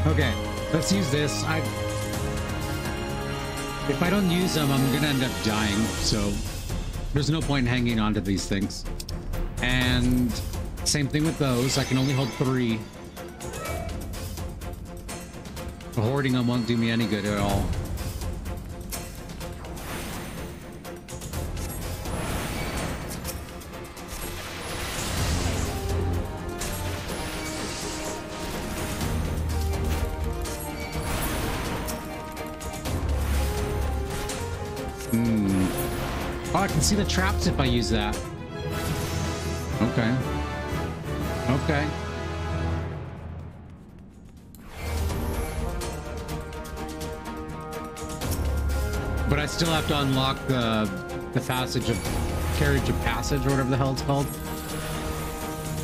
Okay, let's use this. If I don't use them, I'm gonna end up dying, so there's no point in hanging on to these things. And same thing with those. I can only hold 3. Hoarding them won't do me any good at all. Oh, I can see the traps if I use that. Okay. Okay. But I still have to unlock the passage of carriage of passage or whatever the hell it's called.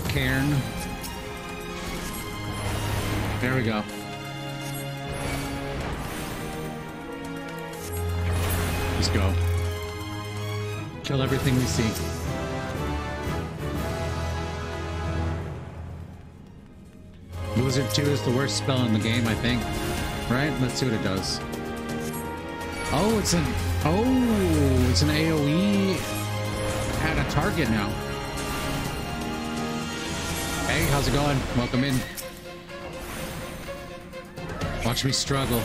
Cairn. There we go. Let's go. Kill everything we see. Blizzard 2 is the worst spell in the game, I think. Right? Let's see what it does. Oh, it's an AoE at a target now. Hey, how's it going? Welcome in. Watch me struggle.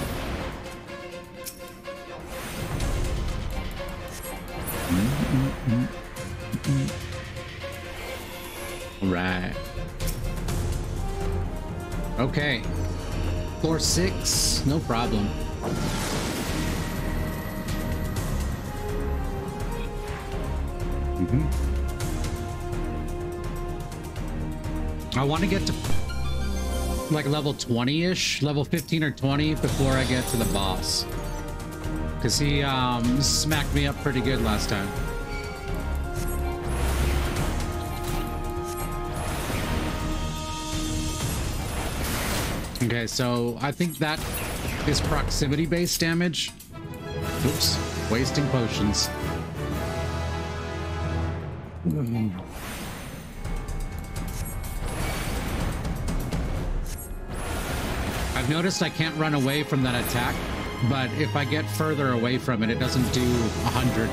All right. Okay. Floor 6, no problem. I want to get to like level 20-ish, level 15 or 20 before I get to the boss. Because he smacked me up pretty good last time. Okay, so I think that is proximity-based damage. Oops, wasting potions. I've noticed I can't run away from that attack, but if I get further away from it, it doesn't do 100.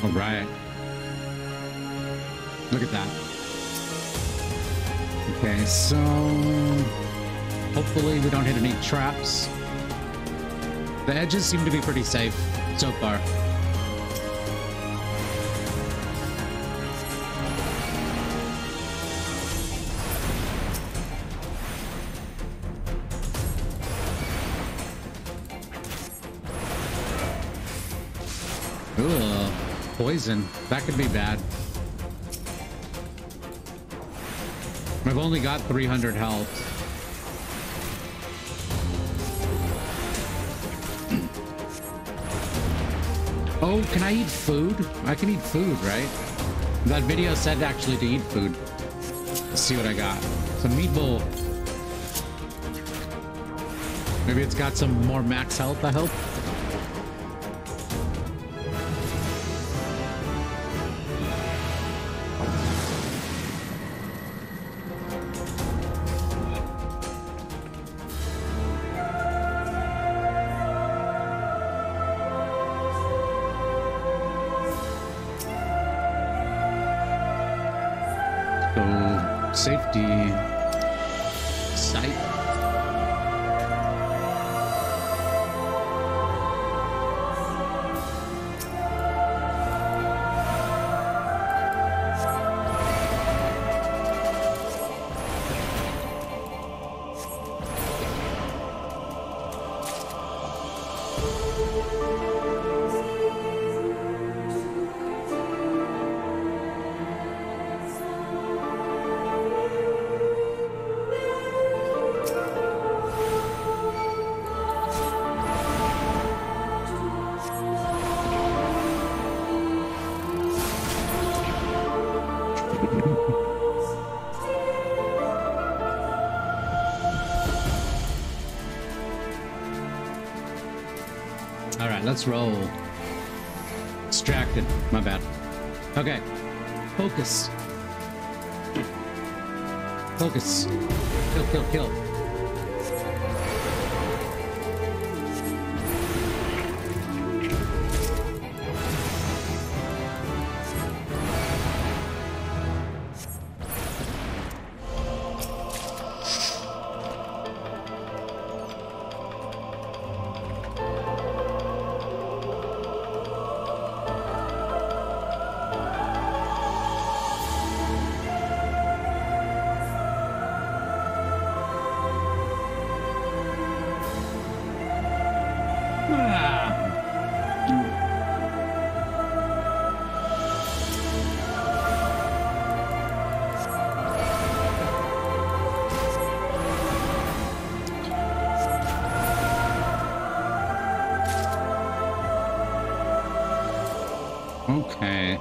All right. Look at that. Okay, so hopefully we don't hit any traps. The edges seem to be pretty safe so far. Ooh, poison. That could be bad. I've only got 300 health. Oh, can I eat food? I can eat food, right? That video said actually to eat food. Let's see what I got. Some meat bowl. Maybe it's got some more max health, I hope. Safety sight. Let's roll. Distracted. My bad. Okay. Focus. Focus. Kill, kill, kill. Okay.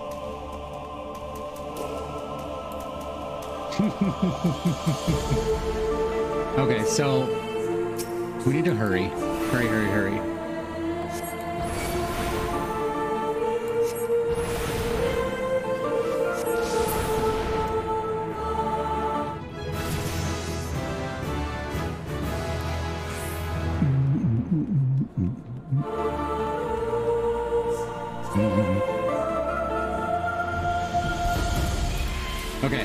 Okay, so we need to hurry. Hurry, hurry, hurry. Okay.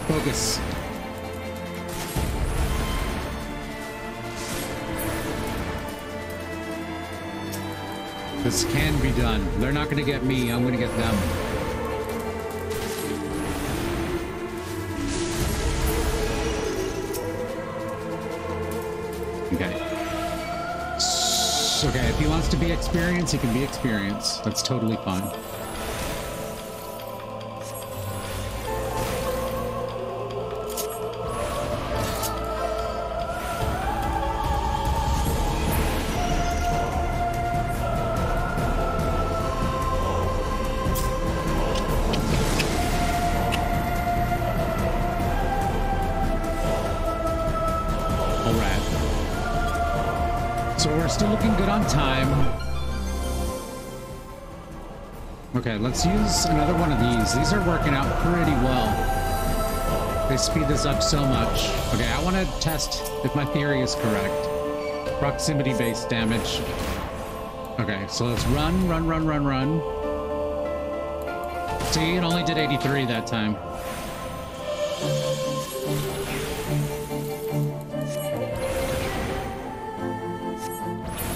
Focus. This can be done. They're not going to get me. I'm going to get them. Okay. Okay, if he wants to be experienced, he can be experienced. That's totally fine. Still looking good on time. Okay, let's use another one of these. These are working out pretty well. They speed this up so much. Okay, I want to test if my theory is correct. Proximity-based damage. Okay, so let's run, run, run, run, run. See, it only did 83 that time.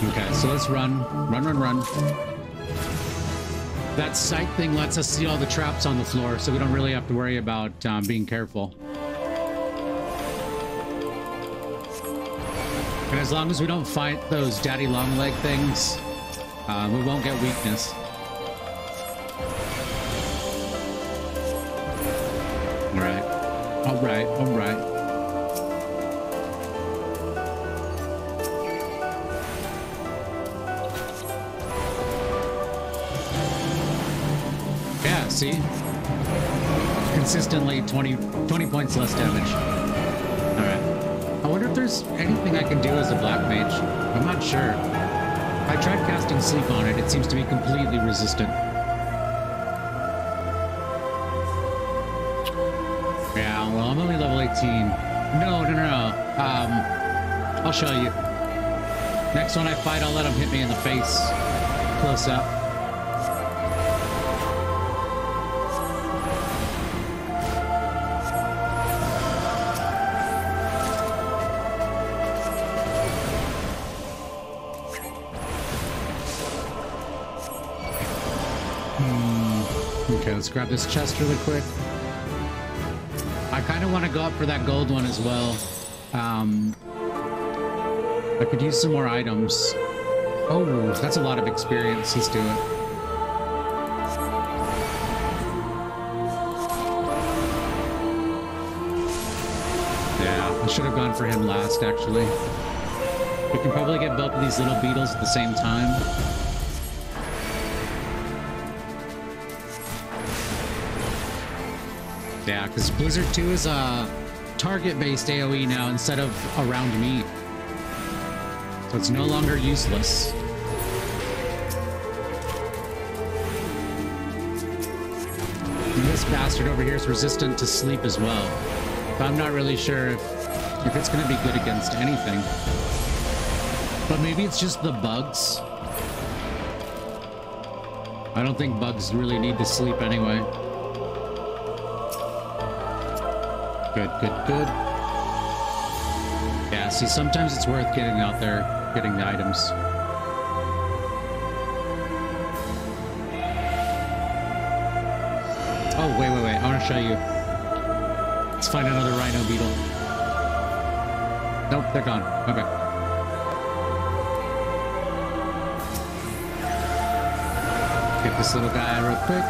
Okay, so let's run. Run, run, run. That sight thing lets us see all the traps on the floor, so we don't really have to worry about being careful. And as long as we don't fight those daddy long leg things, we won't get weakness. Alright. Alright, alright. See? Consistently 20 points less damage. Alright. I wonder if there's anything I can do as a Black Mage. I'm not sure. I tried casting Sleep on it. It seems to be completely resistant. Yeah, well, I'm only level 18. No. I'll show you. Next one I fight, I'll let him hit me in the face. Close up. Okay, let's grab this chest really quick. I kind of want to go up for that gold one as well. I could use some more items. Oh, that's a lot of experience. Let's do it. Yeah, I should have gone for him last, actually. We can probably get both of these little beetles at the same time. Yeah, because Blizzard 2 is a target-based AoE now instead of around me. So it's no longer useless. And this bastard over here is resistant to sleep as well. But I'm not really sure if it's going to be good against anything. But maybe it's just the bugs. I don't think bugs really need to sleep anyway. Good, good, good. Yeah, see, sometimes it's worth getting out there, getting the items. Oh, wait. I want to show you. Let's find another rhino beetle. Nope, they're gone. Okay. Get this little guy real quick.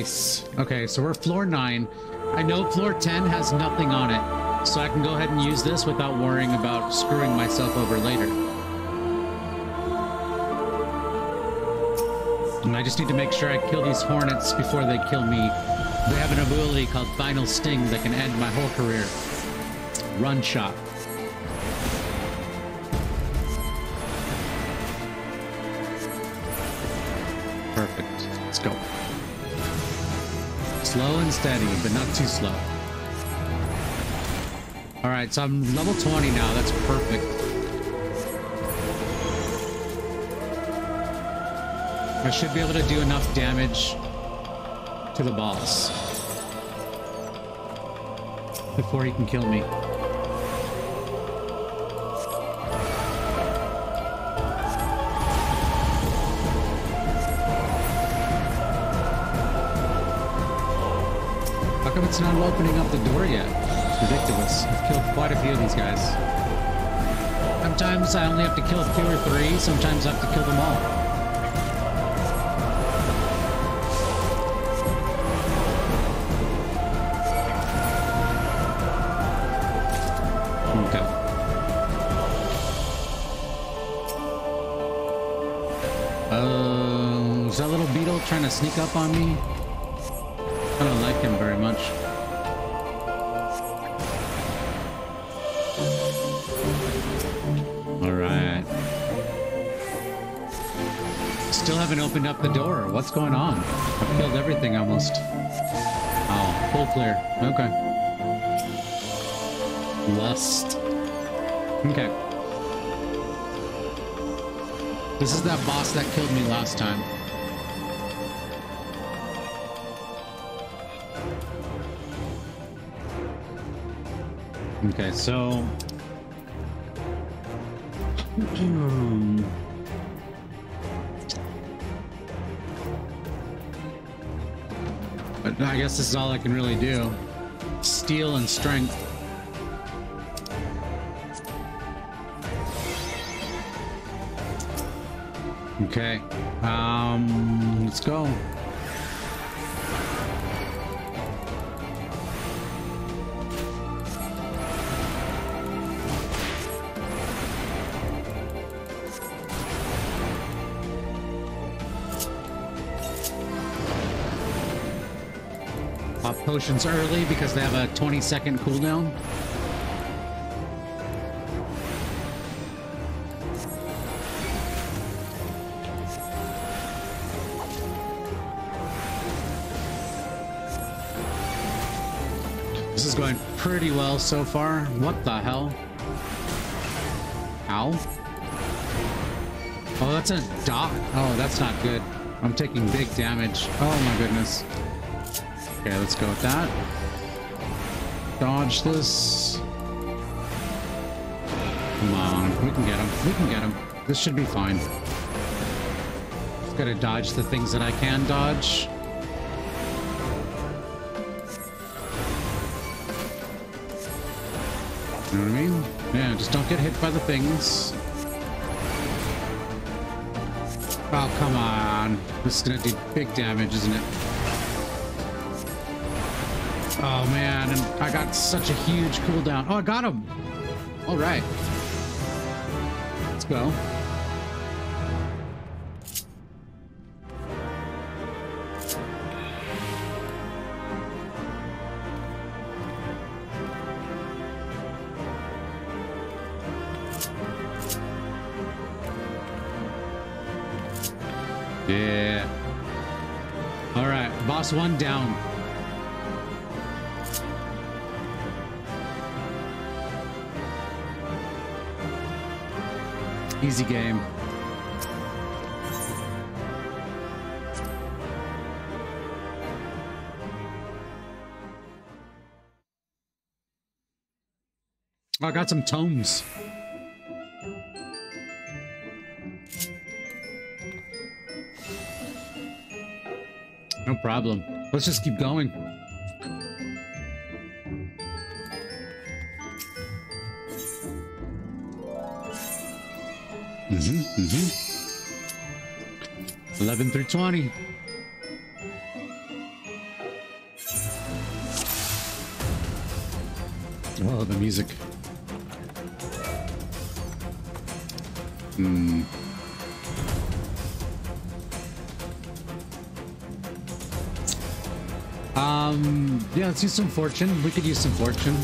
Nice. Okay, so we're floor 9. I know floor 10 has nothing on it, so I can go ahead and use this without worrying about screwing myself over later. And I just need to make sure I kill these hornets before they kill me. They have an ability called Final Sting that can end my whole career. Run shot. Perfect. Let's go. Slow and steady, but not too slow. Alright, so I'm level 20 now. That's perfect. I should be able to do enough damage to the boss before he can kill me. How come it's not opening up the door yet? It's ridiculous. I've killed quite a few of these guys. Sometimes I only have to kill 2 or 3, sometimes I have to kill them all. Is that little beetle trying to sneak up on me? I don't like him very much. Alright. Still haven't opened up the door. What's going on? I've killed everything almost. Oh, full clear. Okay. Lust. Okay. This is that boss that killed me last time. Okay, so... But I guess this is all I can really do. Steel and strength. Okay, let's go. Pop potions early because they have a 20-second cooldown. This is going pretty well so far. What the hell? Ow. Oh, that's a dot. Oh, that's not good. I'm taking big damage. Oh my goodness. Okay, let's go with that. Dodge this. Come on, we can get him. We can get him. This should be fine. Just gotta dodge the things that I can dodge. You know what I mean? Yeah, just don't get hit by the things. Oh, come on. This is gonna do big damage, isn't it? Oh, man. And I got such a huge cooldown. Oh, I got him. All right. Let's go. Yeah. All right, boss 1 down. Easy game. Oh, I got some tomes. No problem. Let's just keep going. Mm-hmm. 11 through 20. Oh, the music. Hmm. Yeah, let's use some fortune. We could use some fortune.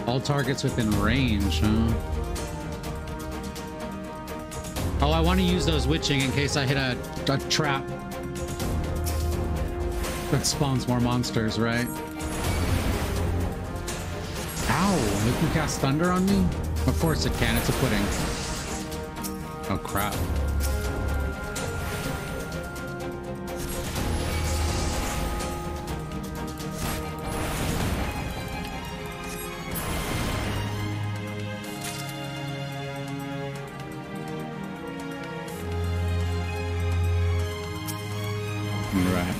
All targets within range, huh? Oh, I want to use those witching in case I hit a trap that spawns more monsters, right? Ow, it can cast thunder on me? Of course it can, it's a pudding. Oh, crap. Right.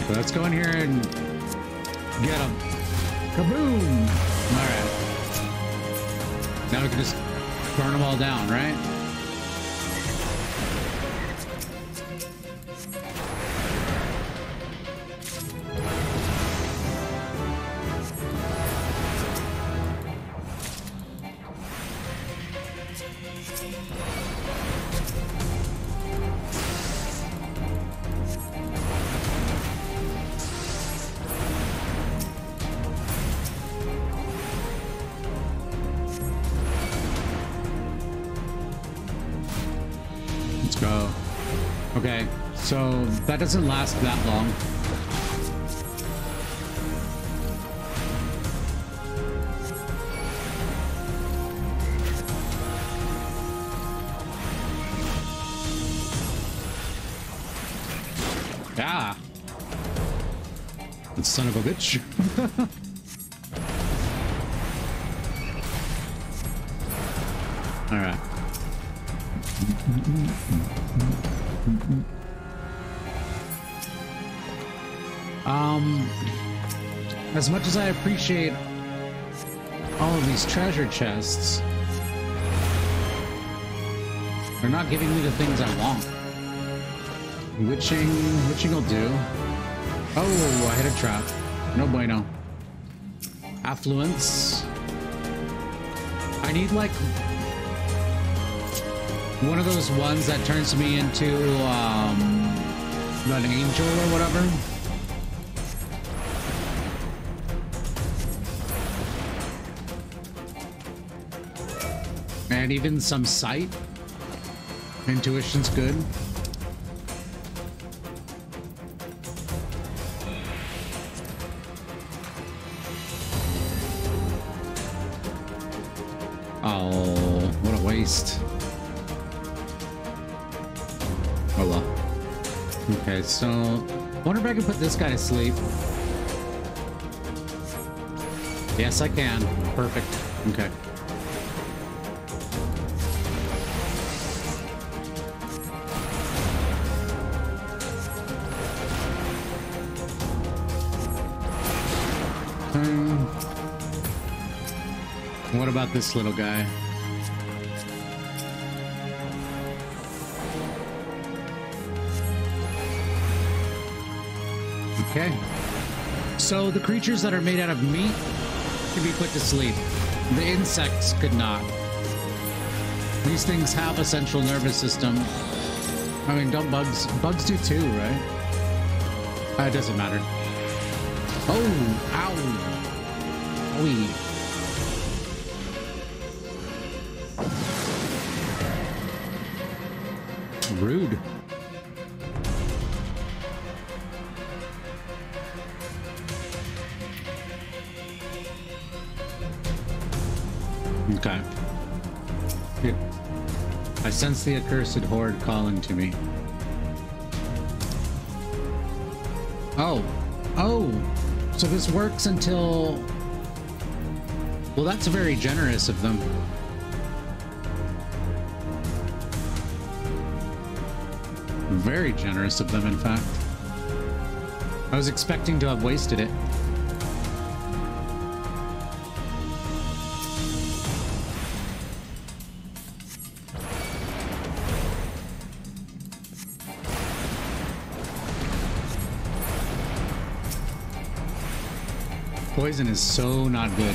So let's go in here and get him. Kaboom! All right. Now we can just burn them all down, right? Let's go. Okay, so that doesn't last that long. Ah! That son of a bitch. All right. As much as I appreciate all of these treasure chests, they're not giving me the things I want. Witching will do. Oh, I hit a trap. No bueno. Affluence. I need like one of those ones that turns me into an angel or whatever. And even some sight. Intuition's good. Oh, what a waste. Oh well. Okay, so I wonder if I can put this guy to sleep. Yes, I can. Perfect. Okay. What about this little guy? Okay. So the creatures that are made out of meat can be put to sleep. The insects could not. These things have a central nervous system. I mean, don't bugs do too, right? It doesn't matter. Oh, ow. Owie. Rude. Okay. Here. I sense the accursed horde calling to me. Oh. Oh. So this works until... Well, that's very generous of them. Very generous of them, in fact. I was expecting to have wasted it. Poison is so not good.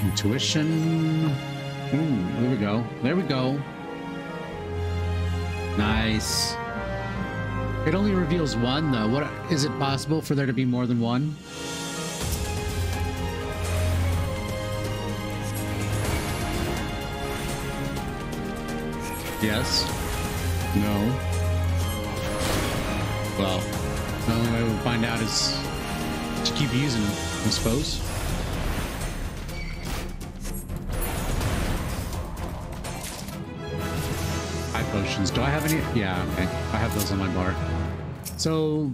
Intuition. Ooh, there we go. There we go. Nice. It only reveals one, though. What is it possible for there to be more than one? Yes. No. Well, the only way we'll find out is to keep using them, I suppose. High potions. Do I have any? Yeah, okay. I have those on my bar. So,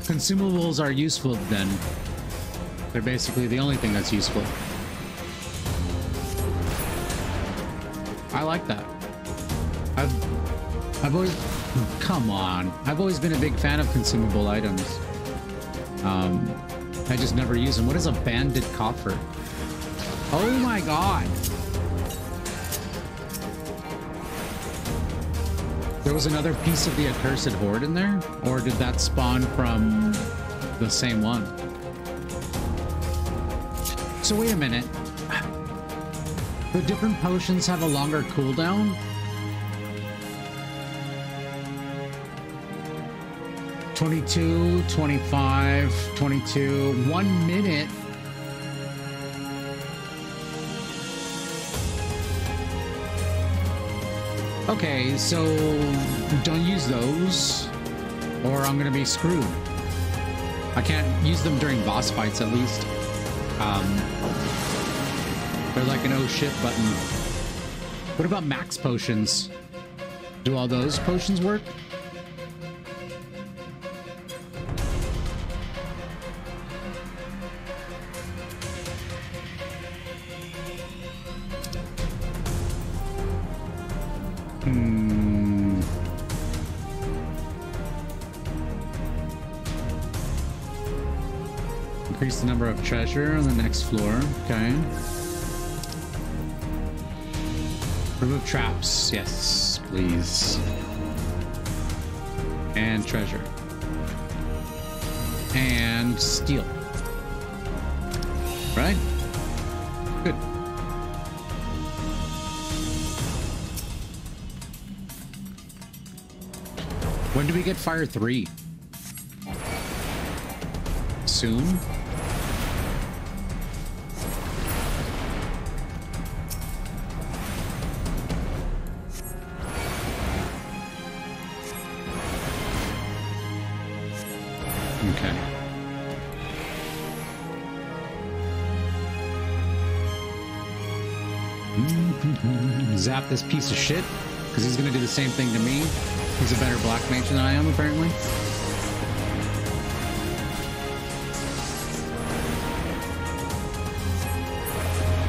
consumables are useful then. They're basically the only thing that's useful. I like that. I've always, come on. I've always been a big fan of consumable items. I just never use them. What is a banded coffer? Oh my god. There was another piece of the accursed horde in there? Or did that spawn from the same one? So wait a minute. The different potions have a longer cooldown? $22, $25, $22, 1 minute. Okay, so don't use those or I'm gonna be screwed. I can't use them during boss fights at least. They're like an oh shit button. What about max potions? Do all those potions work? Increase the number of treasure on the next floor. Okay. Remove traps. Yes, please. And treasure. And steel. Right? Good. When do we get Fire 3? Soon? Okay. Zap this piece of shit, because he's gonna do the same thing to me. He's a better Black Mage than I am, apparently.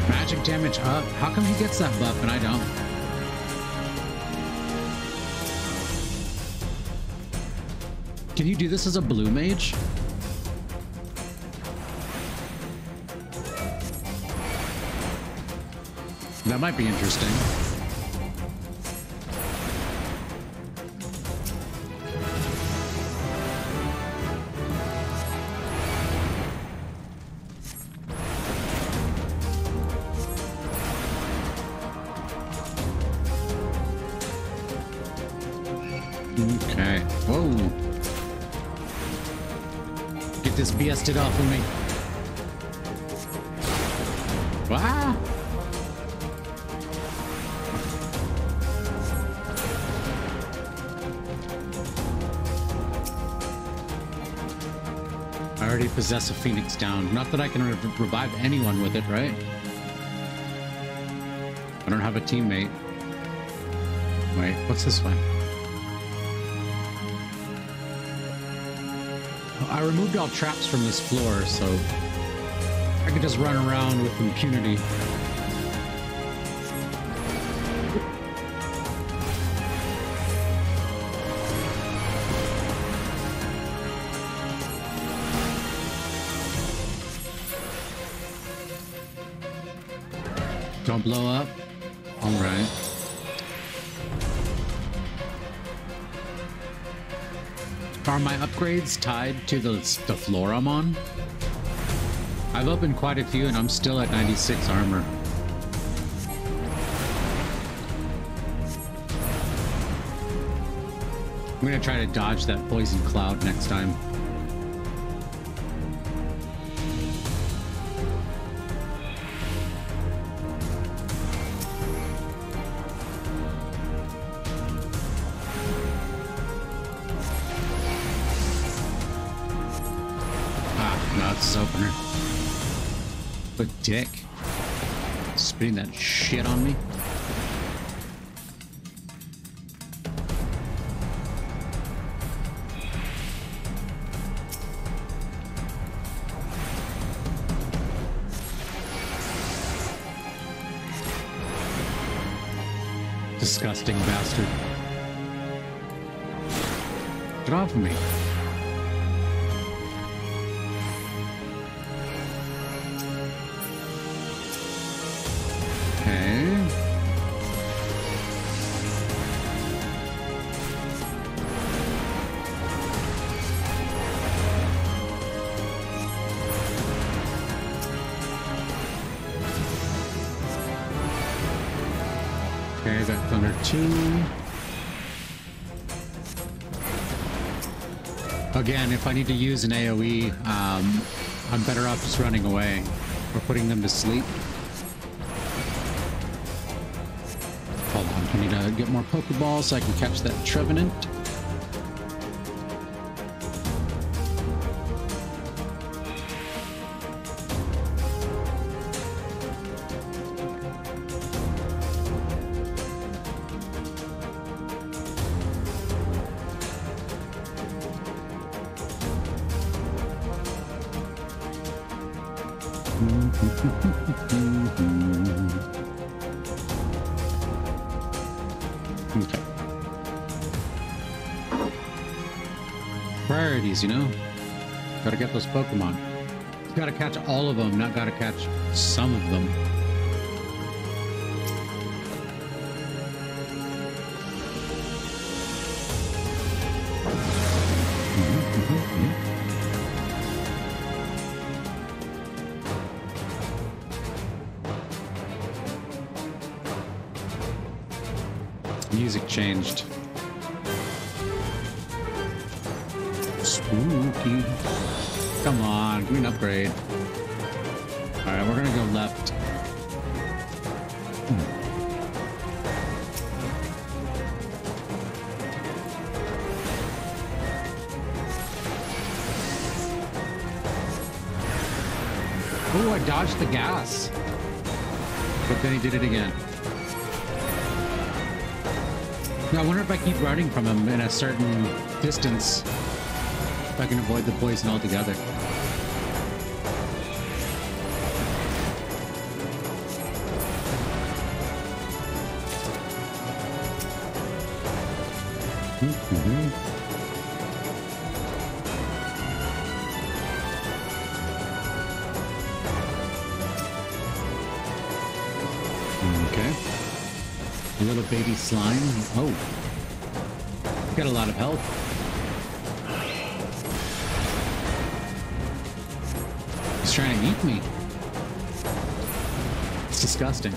Magic damage up. How come he gets that buff and I don't? Can you do this as a blue mage? That might be interesting. Okay. Whoa. Get this BS'd off of me. Wow. I already possess a Phoenix down. Not that I can revive anyone with it, right? I don't have a teammate. Wait, what's this one? I removed all traps from this floor, so I could just run around with impunity. Don't blow up. All right. Are my upgrades tied to the floor I'm on? I've opened quite a few and I'm still at 96 armor. I'm gonna try to dodge that poison cloud next time. Opener. But dick. Spitting that shit on me. Disgusting bastard. Get off of me. Okay, got Thunder 2. Again, if I need to use an AoE, I'm better off just running away or putting them to sleep. Hold on, I need to get more Pokeballs so I can catch that Trevenant. Okay. Priorities, you know? Gotta get those Pokemon. Gotta catch all of them, not gotta catch some of them. Music changed. Spooky. Come on, green upgrade. Alright, we're gonna go left. Oh, I dodged the gas. But then he did it again. Now, I wonder if I keep running from him in a certain distance, if I can avoid the poison altogether. Okay. A little baby slime. Oh. Got a lot of health. He's trying to eat me. It's disgusting.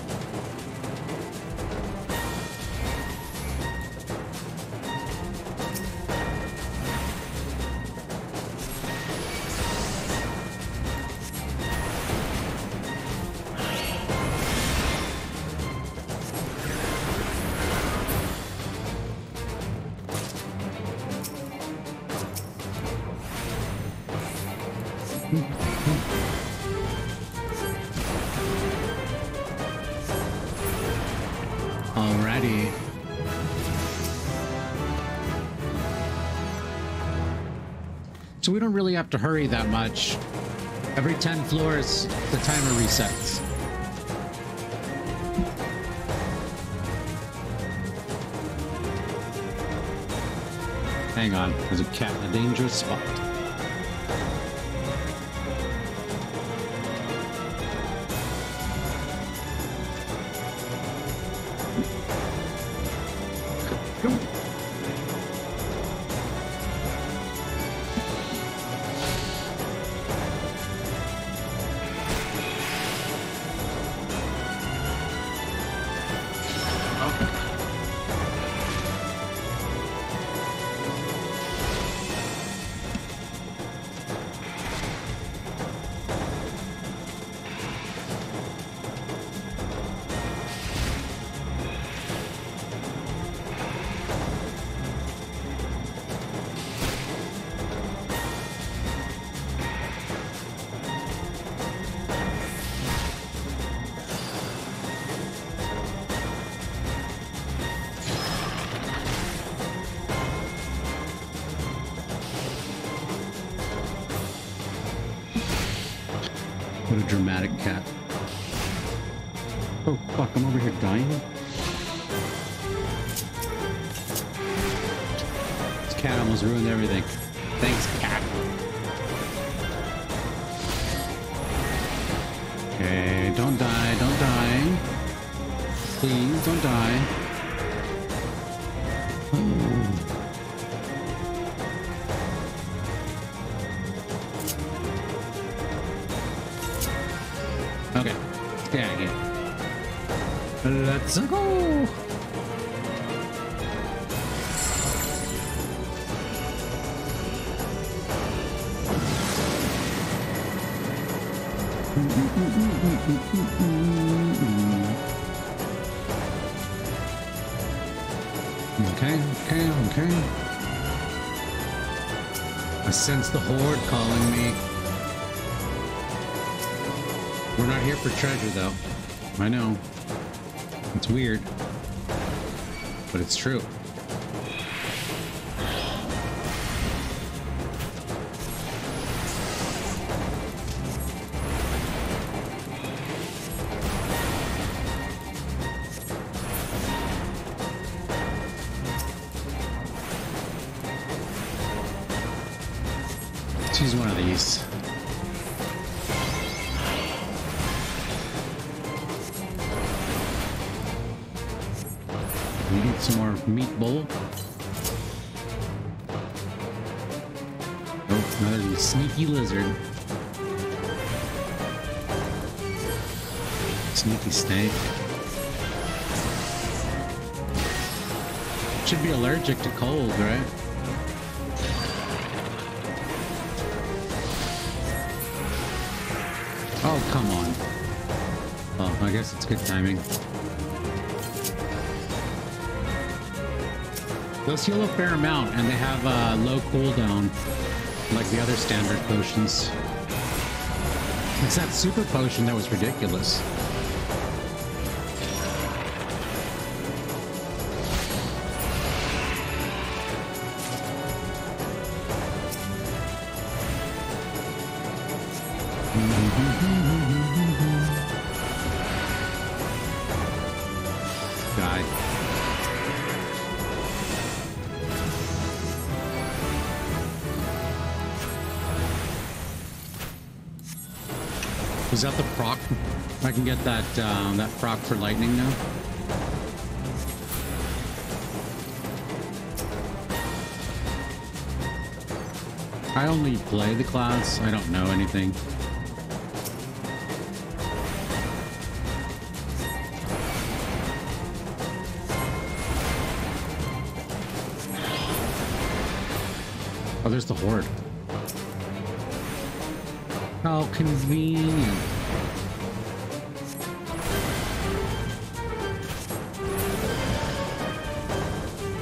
Alrighty. So we don't really have to hurry that much. Every 10 floors, the timer resets. Hang on, there's a cat in a dangerous spot. dramatic cat. Oh fuck, I'm over here dying. This cat almost ruined everything. Thanks, cat. Okay, don't die, don't die. Please, don't die. Okay, get out of here. Let's go. Okay. I sense the horde calling me. We're not here for treasure, though. I know. It's weird, but it's true. Let's use one of these. We need some more meat bowl. Oh, another sneaky lizard. Sneaky snake. Should be allergic to cold, right? Oh, come on. Oh, I guess it's good timing. Those heal a fair amount, and they have low cooldown, like the other standard potions. It's that super potion that was ridiculous. Die. Was that the proc? I can get that that proc for lightning now. I only play the class. I don't know anything. Oh, there's the horde. How convenient.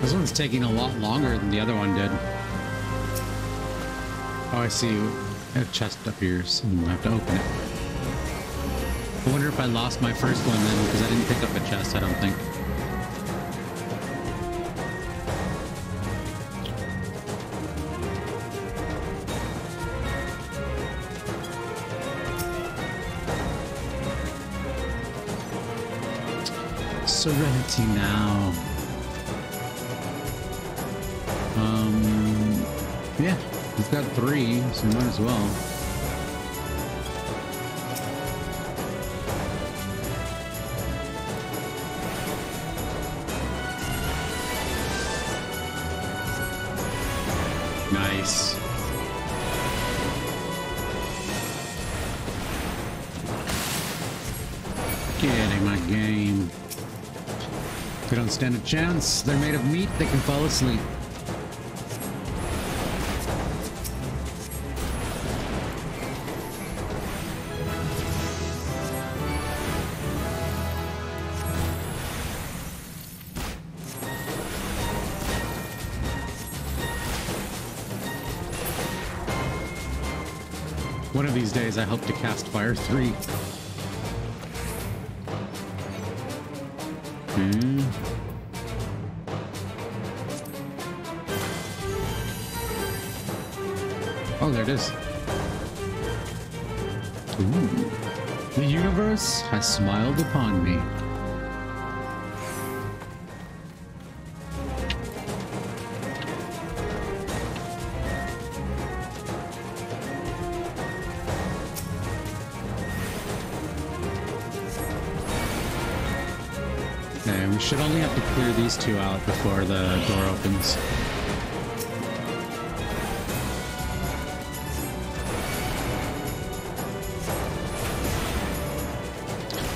This one's taking a lot longer than the other one did. Oh, I see. I have a chest up here, so I have to open it. I wonder if I lost my first one then, because I didn't pick up a chest, I don't think. Serenity now. Yeah, we've got 3, so might as well. Nice. Getting my game. They don't stand a chance. They're made of meat. They can fall asleep. One of these days, I hope to cast Fire 3. Oh, there it is. Ooh. The universe has smiled upon me. Okay, we should only have to clear these two out before the door opens.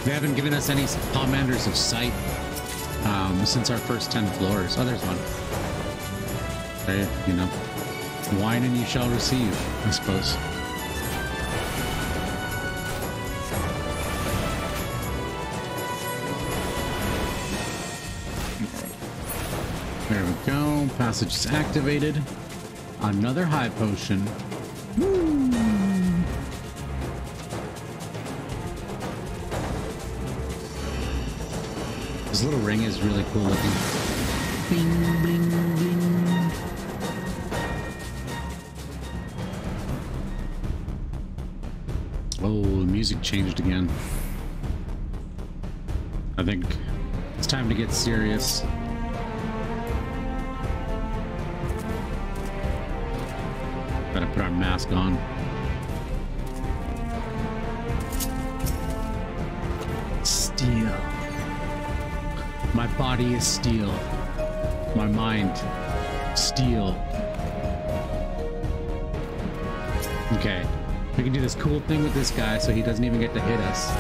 They haven't given us any commanders of sight since our first 10 floors. Oh, there's one. Okay, you know, wine and you shall receive, I suppose. There we go. Passage is activated. Another high potion. Woo! This little ring is really cool looking. Bing, bling, bling. Oh, the music changed again. I think it's time to get serious. Gotta put our mask on. Steel. My body is steel. My mind, steel. Okay, we can do this cool thing with this guy so he doesn't even get to hit us.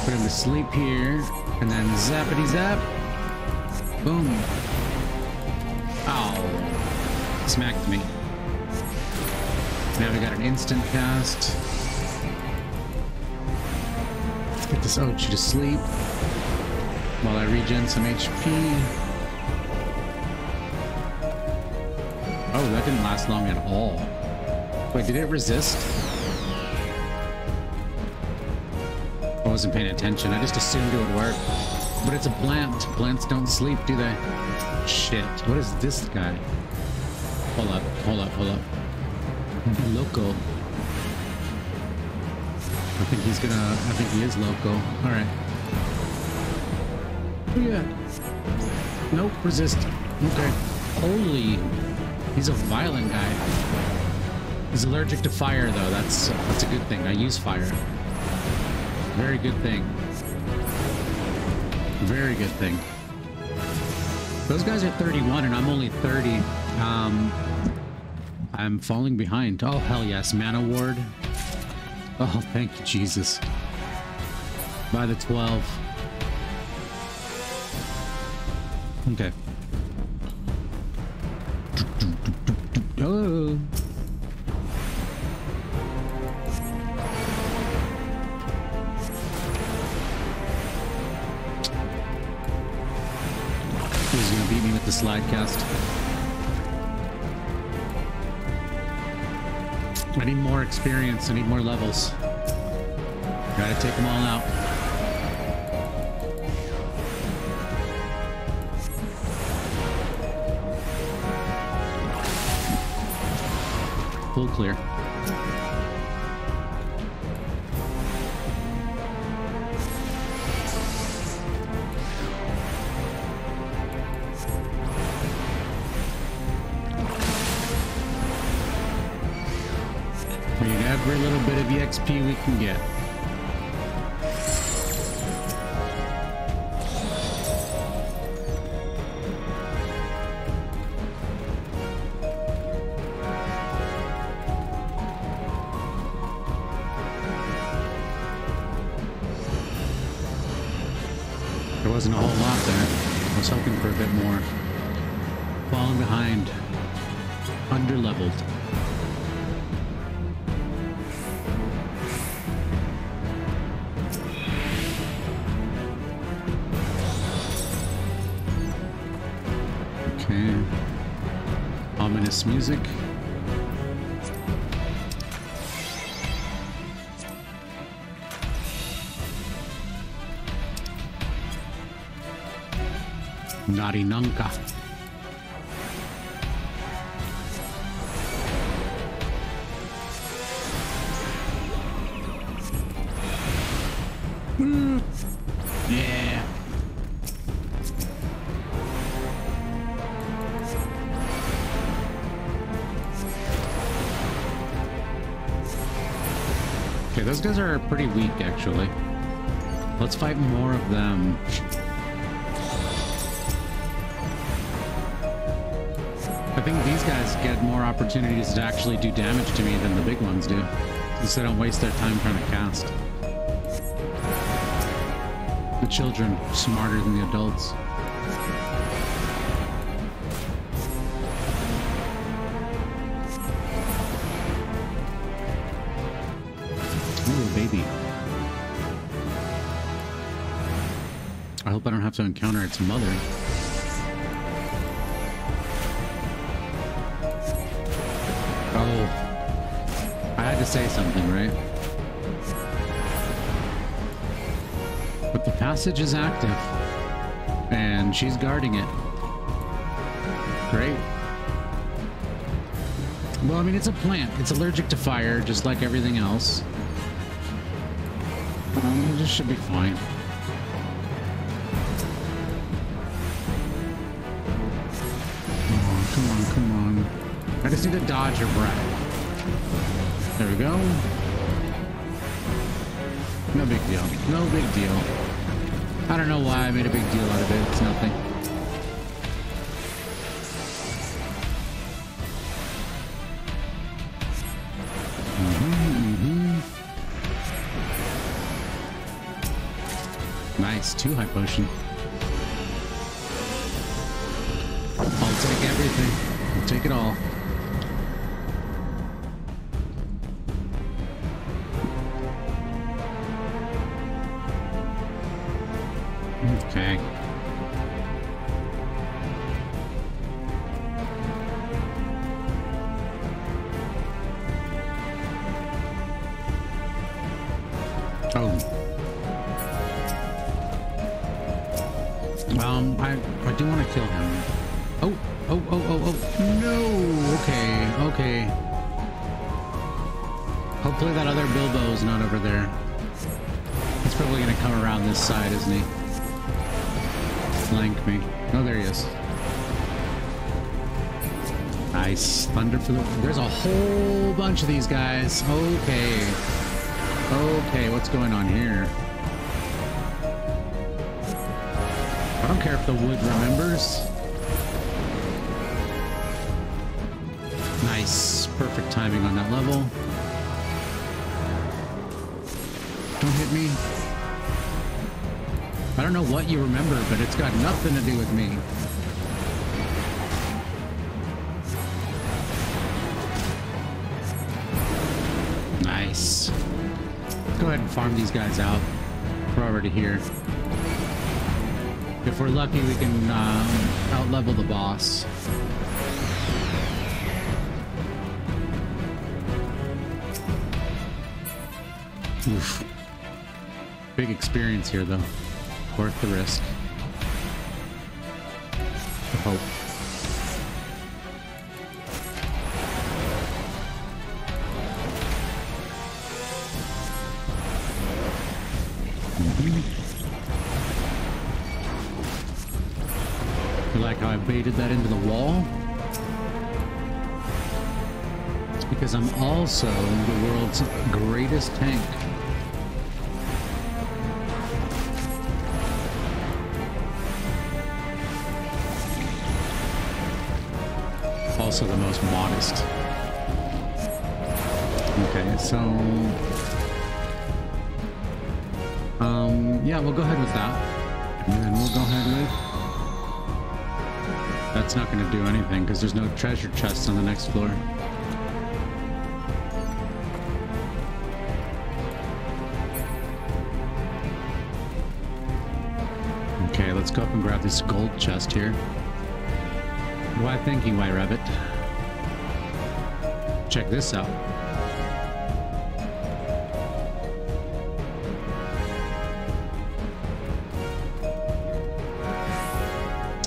Put him to sleep here, and then zappity zap. Boom. Ow. Smacked me. Now we got an instant cast. Let's get this Ochi to sleep while I regen some HP. Oh, that didn't last long at all. Wait, did it resist? I wasn't paying attention. I just assumed it would work. But it's a plant. Plants don't sleep, do they? Shit. What is this guy? Hold up, hold up, hold up. Loco. I think he's gonna... I think he is loco. Alright. Oh yeah. Nope, resist. Okay. Holy... He's a violent guy. He's allergic to fire, though. That's a good thing. I use fire. Very good thing. Very good thing. Those guys are 31 and I'm only 30. I'm falling behind. Oh, hell yes. Mana ward. Oh, thank you, Jesus. By the 12. Okay. Oh. Who's gonna beat me with the slide cast? I need more experience. I need more levels. Gotta take them all out. Full clear. We need every little bit of EXP we can get. There wasn't a whole lot there. I was hoping for a bit more. Falling behind. Underleveled. Okay. Ominous music. Narinanka. Yeah. Okay, those guys are pretty weak, actually. Let's fight more of them. I think these guys get more opportunities to actually do damage to me than the big ones do, since they don't waste their time trying to cast. The children are smarter than the adults. Ooh, baby. I hope I don't have to encounter its mother. Oh. I had to say something, right? But the passage is active. And she's guarding it. Great. Well, I mean, it's a plant. It's allergic to fire, just like everything else. This should be fine. Oh, come on, come on. I just need to dodge her breath. There we go. No big deal. No big deal. I don't know why I made a big deal out of it. It's nothing. Nice, 2 high potion. I'll take everything. I'll take it all. Okay. Oh. I do want to kill him. Oh. No. Okay. Okay. Hopefully that other Bilbo's not over there. He's probably going to come around this side, isn't he? Flank me. Oh, there he is. Nice. Thunder for the... There's a whole bunch of these guys. Okay. Okay, what's going on here? I don't care if the wood remembers. Nice. Perfect timing on that level. Don't hit me. I don't know what you remember, but it's got nothing to do with me. Nice. Go ahead and farm these guys out. We're already here. If we're lucky, we can out-level the boss. Oof. Big experience here, though. Worth the risk. I hope. You like how I baited that into the wall? It's because I'm also the world's greatest tank. Also the most modest. Okay, so yeah, we'll go ahead with that. And then we'll go ahead with... That's not going to do anything because there's no treasure chests on the next floor. Okay, let's go up and grab this gold chest here. Why, thank you, White Rabbit. Check this out.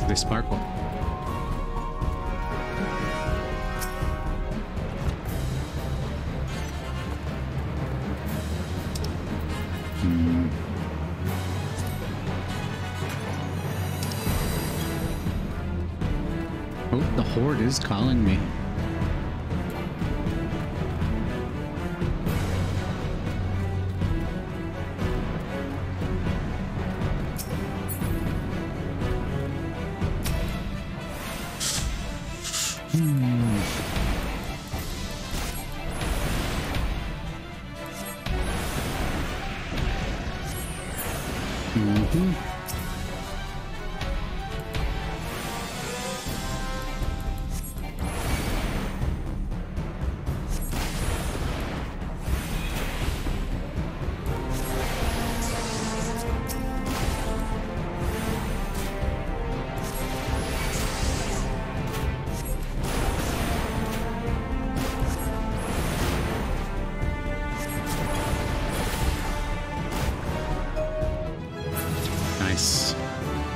They sparkle. horde is calling me.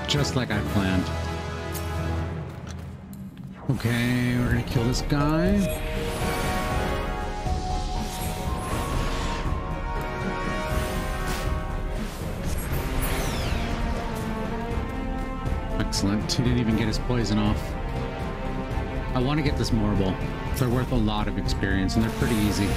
Just like I planned. Okay, we're gonna kill this guy. Excellent. He didn't even get his poison off. I want to get this Morble. They're worth a lot of experience and they're pretty easy.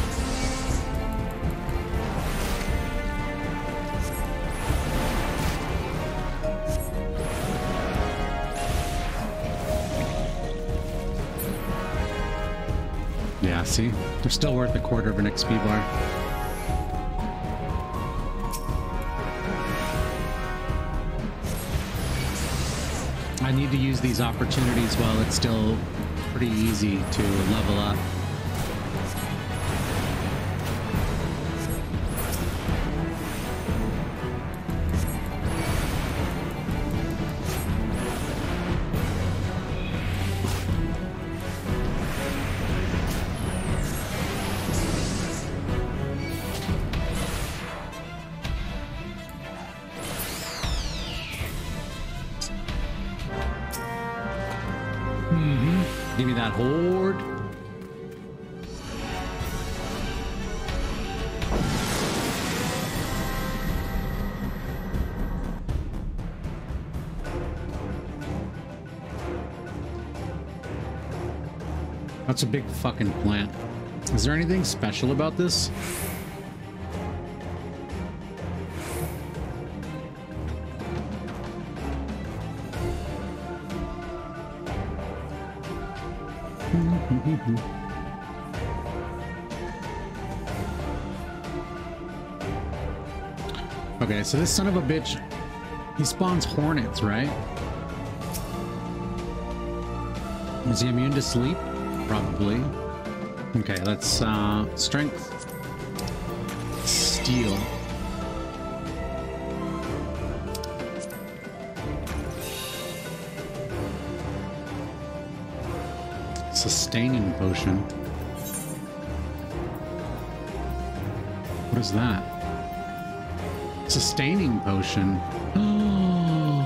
Yeah, see? They're still worth a quarter of an XP bar. I need to use these opportunities while it's still pretty easy to level up. Give me that horde. That's a big fucking plant. Is there anything special about this? Okay, so this son of a bitch, he spawns hornets, right? Is he immune to sleep? Probably. Okay, let's strength, steel. Sustaining potion. What is that? Sustaining potion. Oh.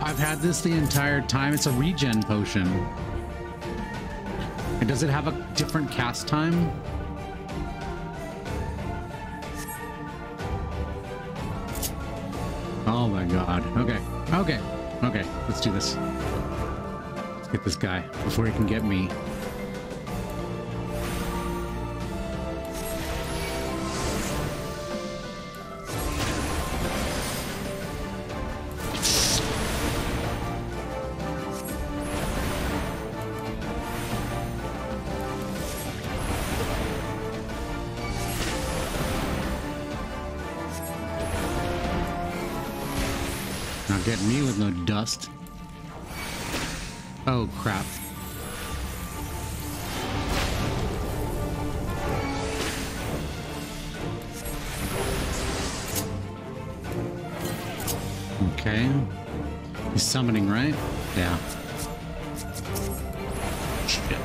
I've had this the entire time. It's a regen potion. And does it have a different cast time? Oh my god. Okay. Okay. Okay. Let's do this. Let's get this guy before he can get me. Not getting me with no dust. Oh, crap. Okay. He's summoning, right? Yeah. Shit.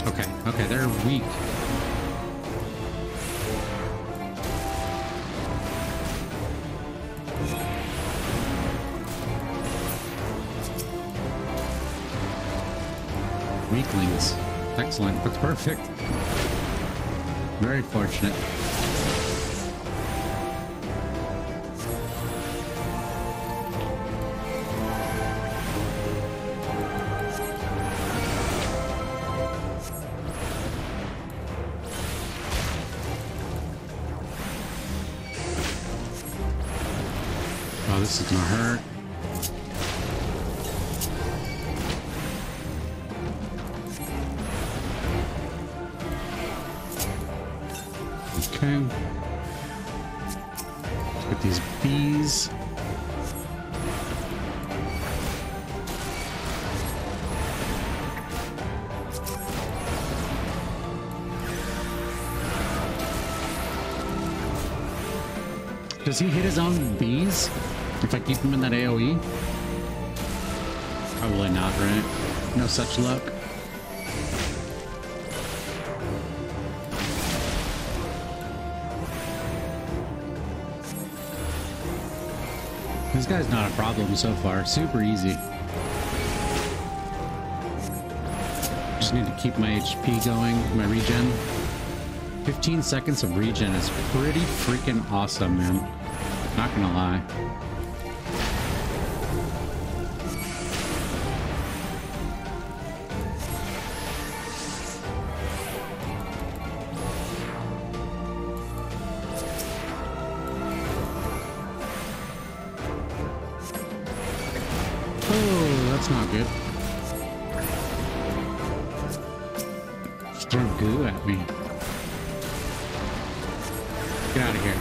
Okay, okay, they're weak. Weaklings. Excellent. That's perfect. Very fortunate. this is gonna hurt. Okay. Let's get these bees. Does he hit his own bees if I keep him in that AoE? Probably not, right? No such luck. This guy's not a problem so far. Super easy. Just need to keep my HP going, my regen. 15 seconds of regen is pretty freaking awesome, man. Not gonna lie. Oh, that's not good. Just throw goo at me. Get out of here.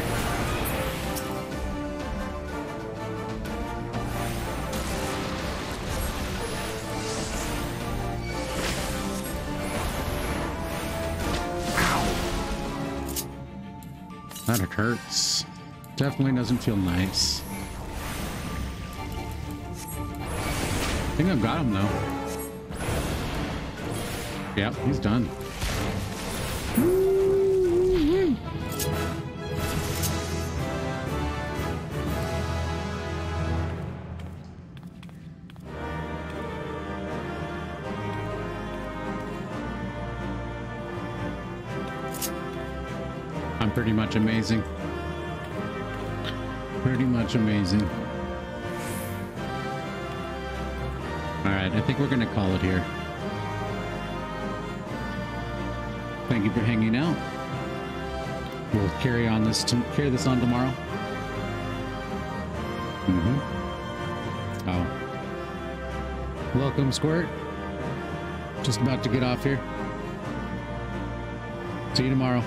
Ow. That hurts. Definitely doesn't feel nice. I think I've got him though. Yep, he's done. I'm pretty much amazing. Pretty much amazing. Alright, I think we're gonna call it here. Thank you for hanging out. We'll carry this on tomorrow. Oh. Welcome, Squirt. Just about to get off here. See you tomorrow.